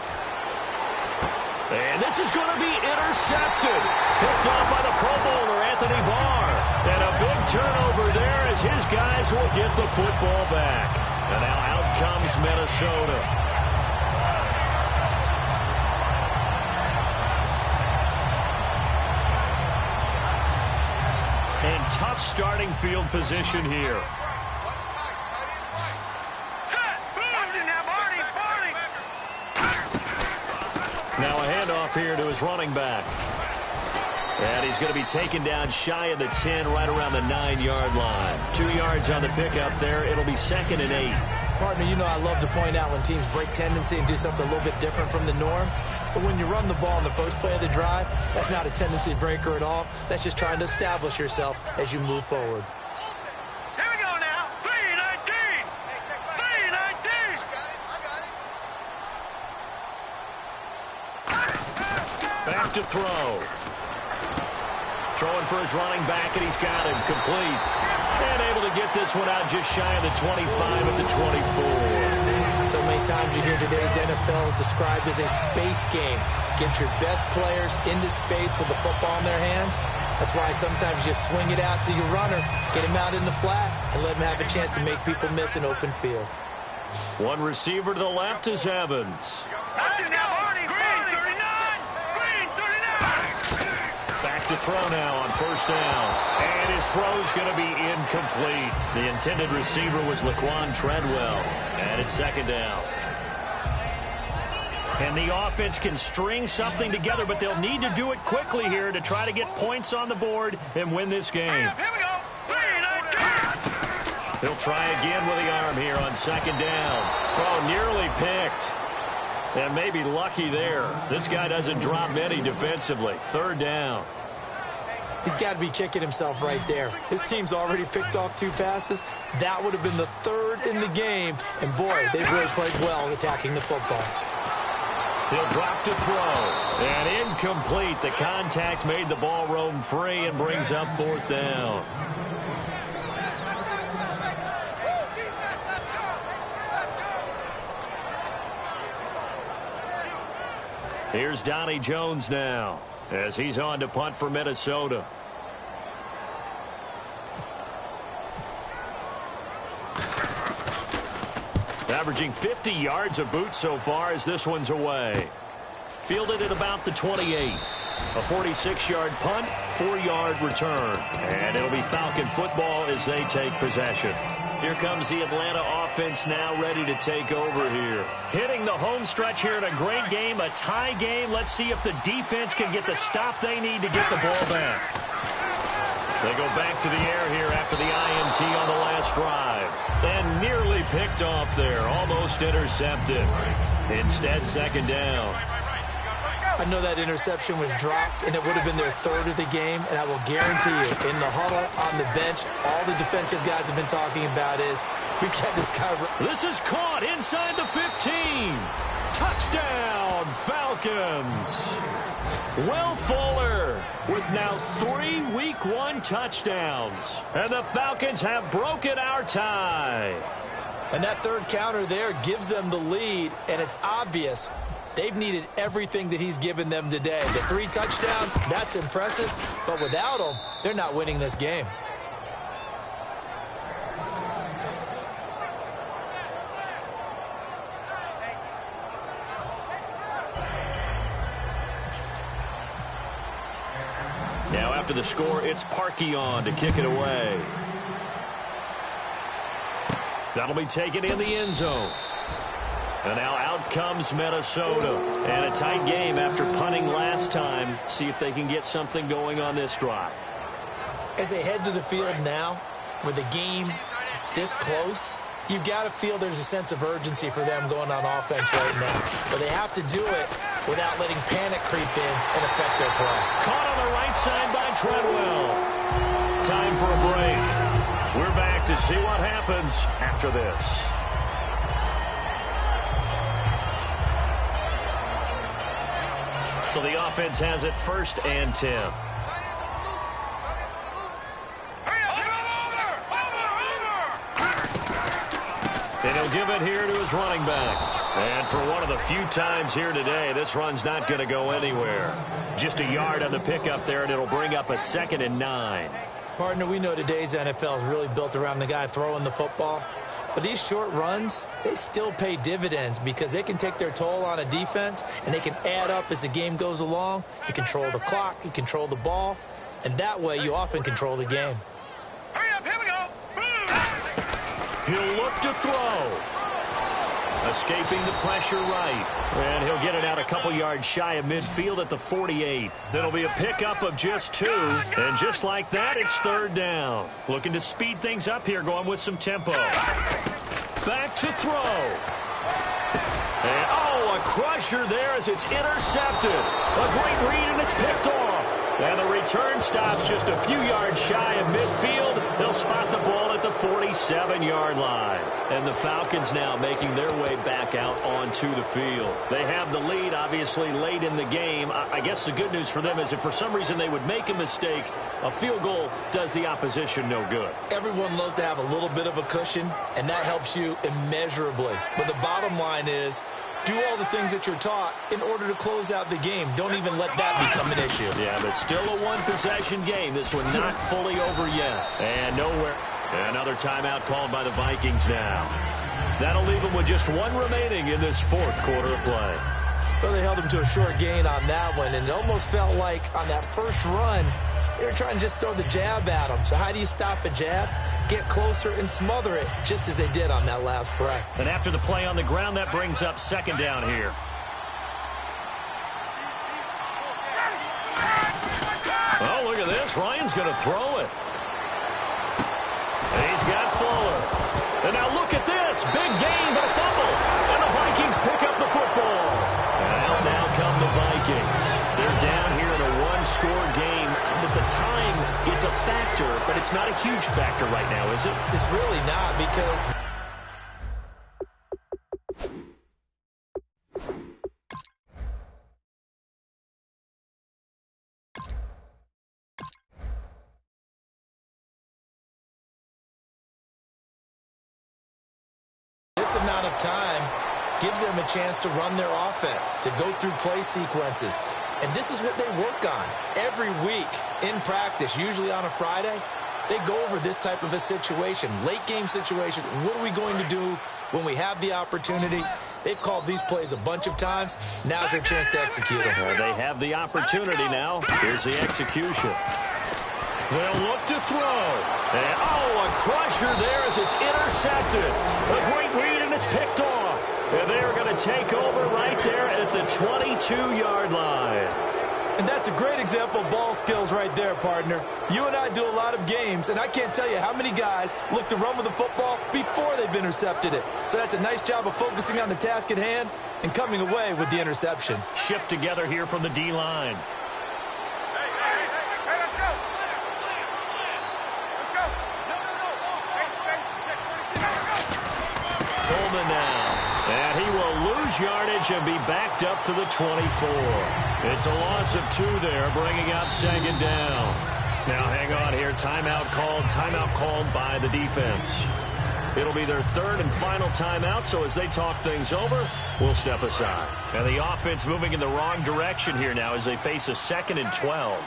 And this is going to be intercepted. Picked off by the Pro Bowler, Anthony Barr. And a big turnover there as his guys Buckeyes will get the football back. And now out comes Minnesota. And tough starting field position here. Now a handoff here to his running back. And he's going to be taken down shy of the 10, right around the 9-yard line. 2 yards on the pickup there. It'll be 2nd and 8. Partner, you know I love to point out when teams break tendency and do something a little bit different from the norm. But when you run the ball in the first play of the drive, that's not a tendency breaker at all. That's just trying to establish yourself as you move forward. Here we go now. 3-19. 3-19. Back to throw. Throwing for his running back, and he's got him complete. And able to get this one out just shy of the 25 at the 24. So many times you hear today's NFL described as a space game. Get your best players into space with the football in their hands. That's why sometimes you swing it out to your runner, get him out in the flat, and let him have a chance to make people miss an open field. One receiver to the left is Evans. Let's go. Green 39. Green 39. Back to throw now on first down. And his throw's going to be incomplete. The intended receiver was Laquan Treadwell. And it's 2nd down. And the offense can string something together, but they'll need to do it quickly here to try to get points on the board and win this game. Here we go. 3-19. He'll try again with the arm here on 2nd down. Oh, nearly picked. And maybe lucky there. This guy doesn't drop many defensively. 3rd down. He's got to be kicking himself right there. His team's already picked off 2 passes. That would have been the 3rd in the game. And, boy, they've really played well attacking the football. He'll drop to throw. And incomplete. The contact made the ball roam free and brings up 4th down. Here's Donnie Jones now as he's on to punt for Minnesota. Averaging 50 yards a boot so far as this one's away. Fielded at about the 28. A 46-yard punt, 4-yard return. And it'll be Falcon football as they take possession. Here comes the Atlanta offense now ready to take over here. Hitting the home stretch here in a great game, a tie game. Let's see if the defense can get the stop they need to get the ball back. They go back to the air here after the INT on the last drive. And nearly picked off there, almost intercepted. Instead, 2nd down. I know that interception was dropped, and it would have been their 3rd of the game, and I will guarantee you, in the huddle, on the bench, all the defensive guys have been talking about is, we've got this guy. This is caught inside the 15. Touchdown, Falcons. Will Fuller with now 3 Week 1 touchdowns. And the Falcons have broken our tie. And that 3rd counter there gives them the lead, and it's obvious. They've needed everything that he's given them today. The 3 touchdowns, that's impressive. But without him, they're not winning this game. Now after the score, it's Parkey on to kick it away. That'll be taken in the end zone. And now out comes Minnesota. And a tight game after punting last time. See if they can get something going on this drive. As they head to the field now, with the game this close, you've got to feel there's a sense of urgency for them going on offense right now. But they have to do it without letting panic creep in and affect their play. Caught on the right side by Treadwell. Time for a break. We're back to see what happens after this. So the offense has it 1st and 10. And he'll give it here to his running back. And for one of the few times here today, this run's not going to go anywhere. Just a yard on the pickup there, and it'll bring up a 2nd and 9. Partner, we know today's NFL is really built around the guy throwing the football. But these short runs, they still pay dividends because they can take their toll on a defense and they can add up as the game goes along. You control the clock, you control the ball, and that way you often control the game. Hurry up, here we go. He'll look to throw. Escaping the pressure right. And he'll get it out a couple yards shy of midfield at the 48. That'll be a pickup of just 2. And just like that, it's 3rd down. Looking to speed things up here, going with some tempo. Back to throw. And, oh, a crusher there as it's intercepted. A great read, and it's picked off. And the return stops just a few yards shy of midfield. They'll spot the ball at the 47-yard line. And the Falcons now making their way back out onto the field. They have the lead, obviously, late in the game. I guess the good news for them is if for some reason they would make a mistake, a field goal does the opposition no good. Everyone loves to have a little bit of a cushion, and that helps you immeasurably. But the bottom line is, do all the things that you're taught in order to close out the game. Don't even let that become an issue. Yeah, but still a one-possession game. This one not fully over yet. And nowhere. Another timeout called by the Vikings now. That'll leave them with just 1 remaining in this 4th quarter of play. Well, they held him to a short gain on that one, and it almost felt like on that first run, they were trying to just throw the jab at him. So how do you stop a jab? Get closer and smother it, just as they did on that last play. And after the play on the ground, that brings up 2nd down here. Oh, look at this. Ryan's going to throw it. And he's got Fuller. And now look at this. Big gain, but a fumble. And the Vikings pick up the football. And now come the Vikings. They're down here in a 1-score game. With the time, it's a factor, but it's not a huge factor right now, is it? It's really not, because this amount of time gives them a chance to run their offense, to go through play sequences. And this is what they work on every week in practice, usually on a Friday. They go over this type of a situation, late game situation. What are we going to do when we have the opportunity? They've called these plays a bunch of times. Now's their chance to execute them. Well, they have the opportunity now. Here's the execution. They'll look to throw. And, oh, a crusher there as it's intercepted. A great read, and it's picked off. And they're going to take over right there at the 22-yard line. And that's a great example of ball skills right there, partner. You and I do a lot of games, and I can't tell you how many guys look to run with the football before they've intercepted it. So that's a nice job of focusing on the task at hand and coming away with the interception. Shift together here from the D-line. Coleman now. And he will lose yardage and be backed up to the 24. It's a loss of 2 there, bringing up 2nd down. Now hang on here. Timeout called by the defense. It'll be their 3rd and final timeout, so as they talk things over, we'll step aside. And the offense moving in the wrong direction here now as they face a 2nd and 12.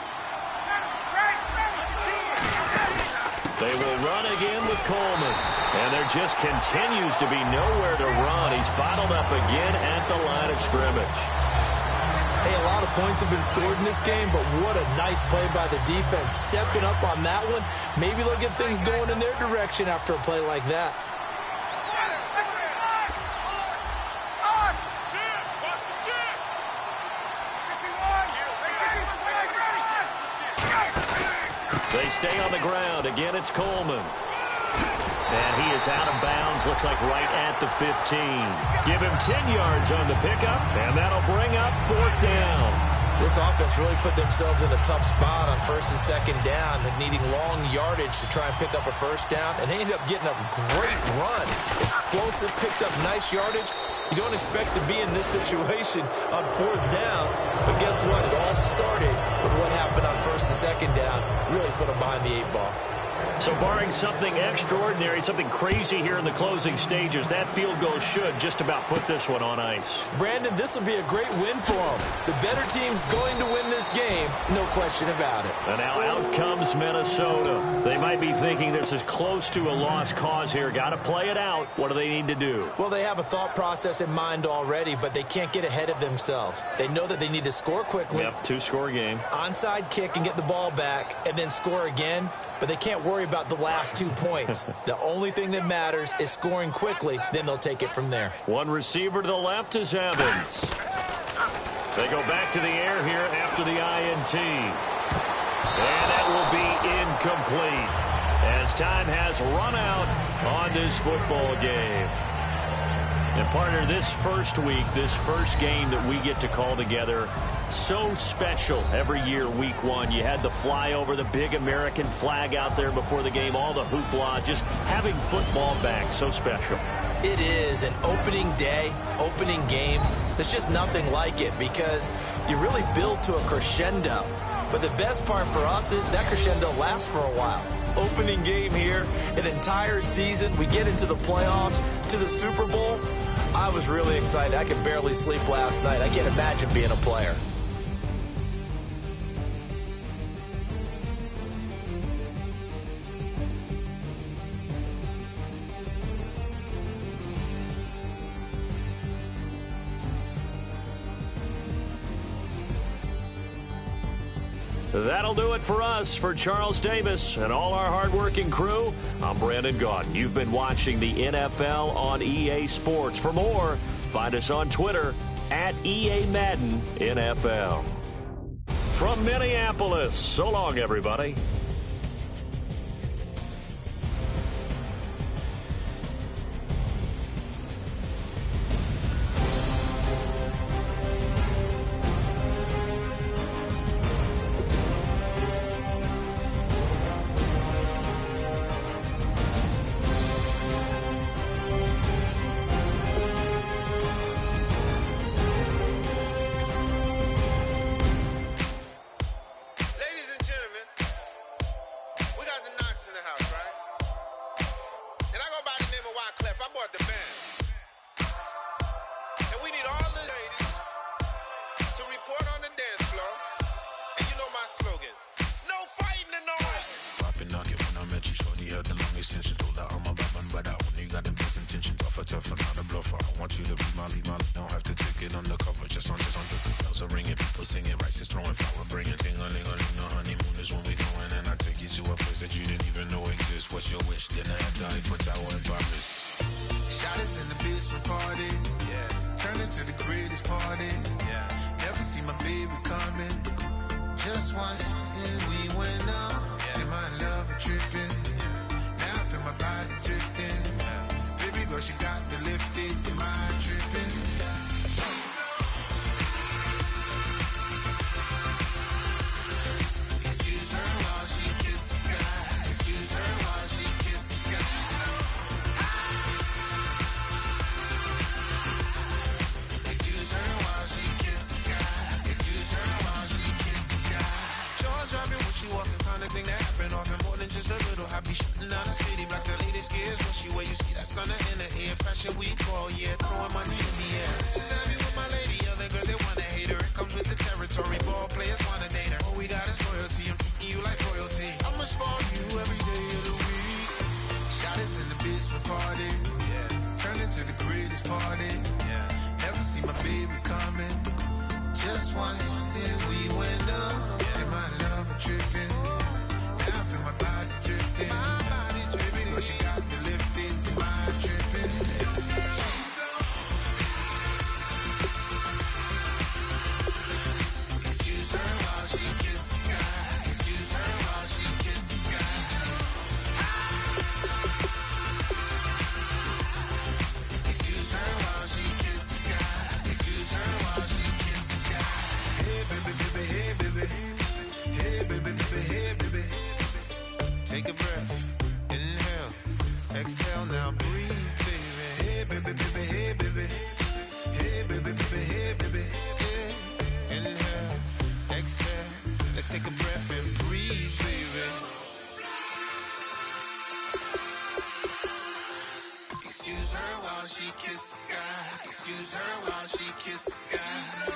They will run again with Coleman. And there just continues to be nowhere to run. He's bottled up again at the line of scrimmage. Hey, a lot of points have been scored in this game, but what a nice play by the defense. Stepping up on that one, maybe they'll get things going in their direction after a play like that. They stay on the ground. Again, it's Coleman. And he is out of bounds, looks like right at the 15. Give him 10 yards on the pickup, and that'll bring up 4th down. This offense really put themselves in a tough spot on 1st and 2nd down, needing long yardage to try and pick up a 1st down, and they ended up getting a great run. Explosive, picked up nice yardage. You don't expect to be in this situation on 4th down, but guess what? It all started with what happened on 1st and 2nd down. Really put them behind the 8 ball. So barring something extraordinary, something crazy here in the closing stages, that field goal should just about put this one on ice. Brandon, this will be a great win for them. The better team's going to win this game, no question about it. And now out comes Minnesota. They might be thinking this is close to a lost cause here. Got to play it out. What do they need to do? Well, they have a thought process in mind already, but they can't get ahead of themselves. They know that they need to score quickly. Yep, two-score game. Onside kick and get the ball back, and then score again. But they can't worry about the last 2 points. The only thing that matters is scoring quickly. Then they'll take it from there. One receiver to the left is Evans. They go back to the air here after the INT. And that will be incomplete as time has run out on this football game. And partner, this first week, this first game that we get to call together, so special every year, week one. You had the flyover, the big American flag out there before the game, all the hoopla, just having football back, so special. It is an opening day, opening game. There's just nothing like it because you really build to a crescendo. But the best part for us is that crescendo lasts for a while. Opening game here, an entire season. We get into the playoffs, to the Super Bowl. I was really excited. I could barely sleep last night. I can't imagine being a player. That'll do it for us. For Charles Davis and all our hardworking crew, I'm Brandon Gaudin. You've been watching the NFL on EA Sports. For more, find us on Twitter at EA Madden NFL. From Minneapolis, so long, everybody. kisses the sky. Excuse her while she kisses the sky.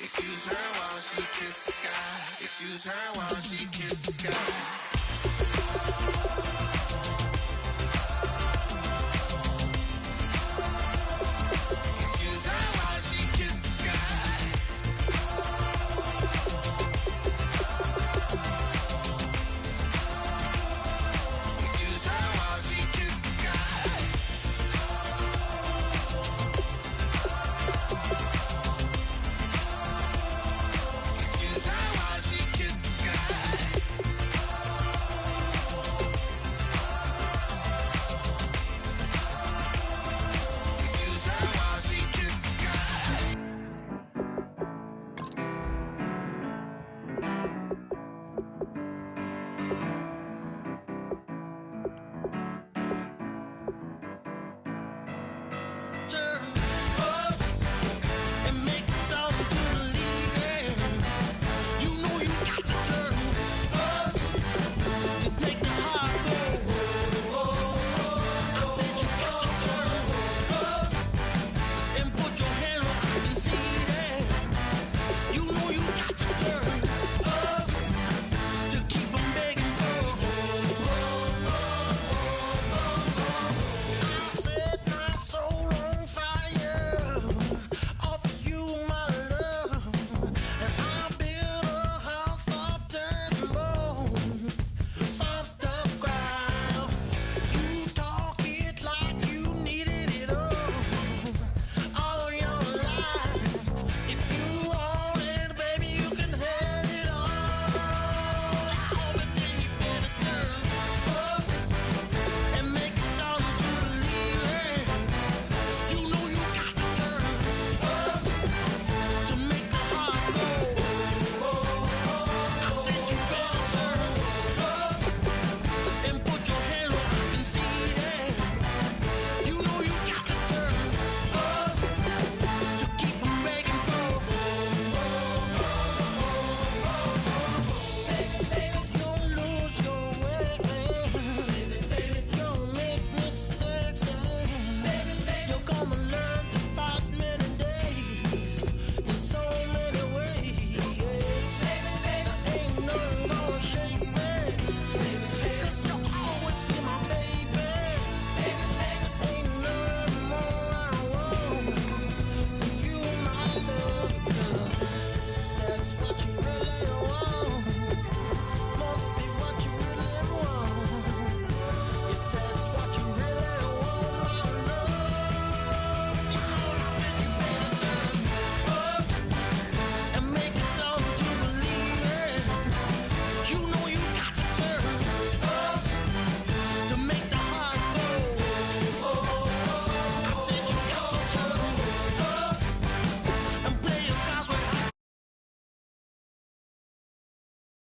Excuse her while she kisses the sky. Excuse her while she kisses the sky.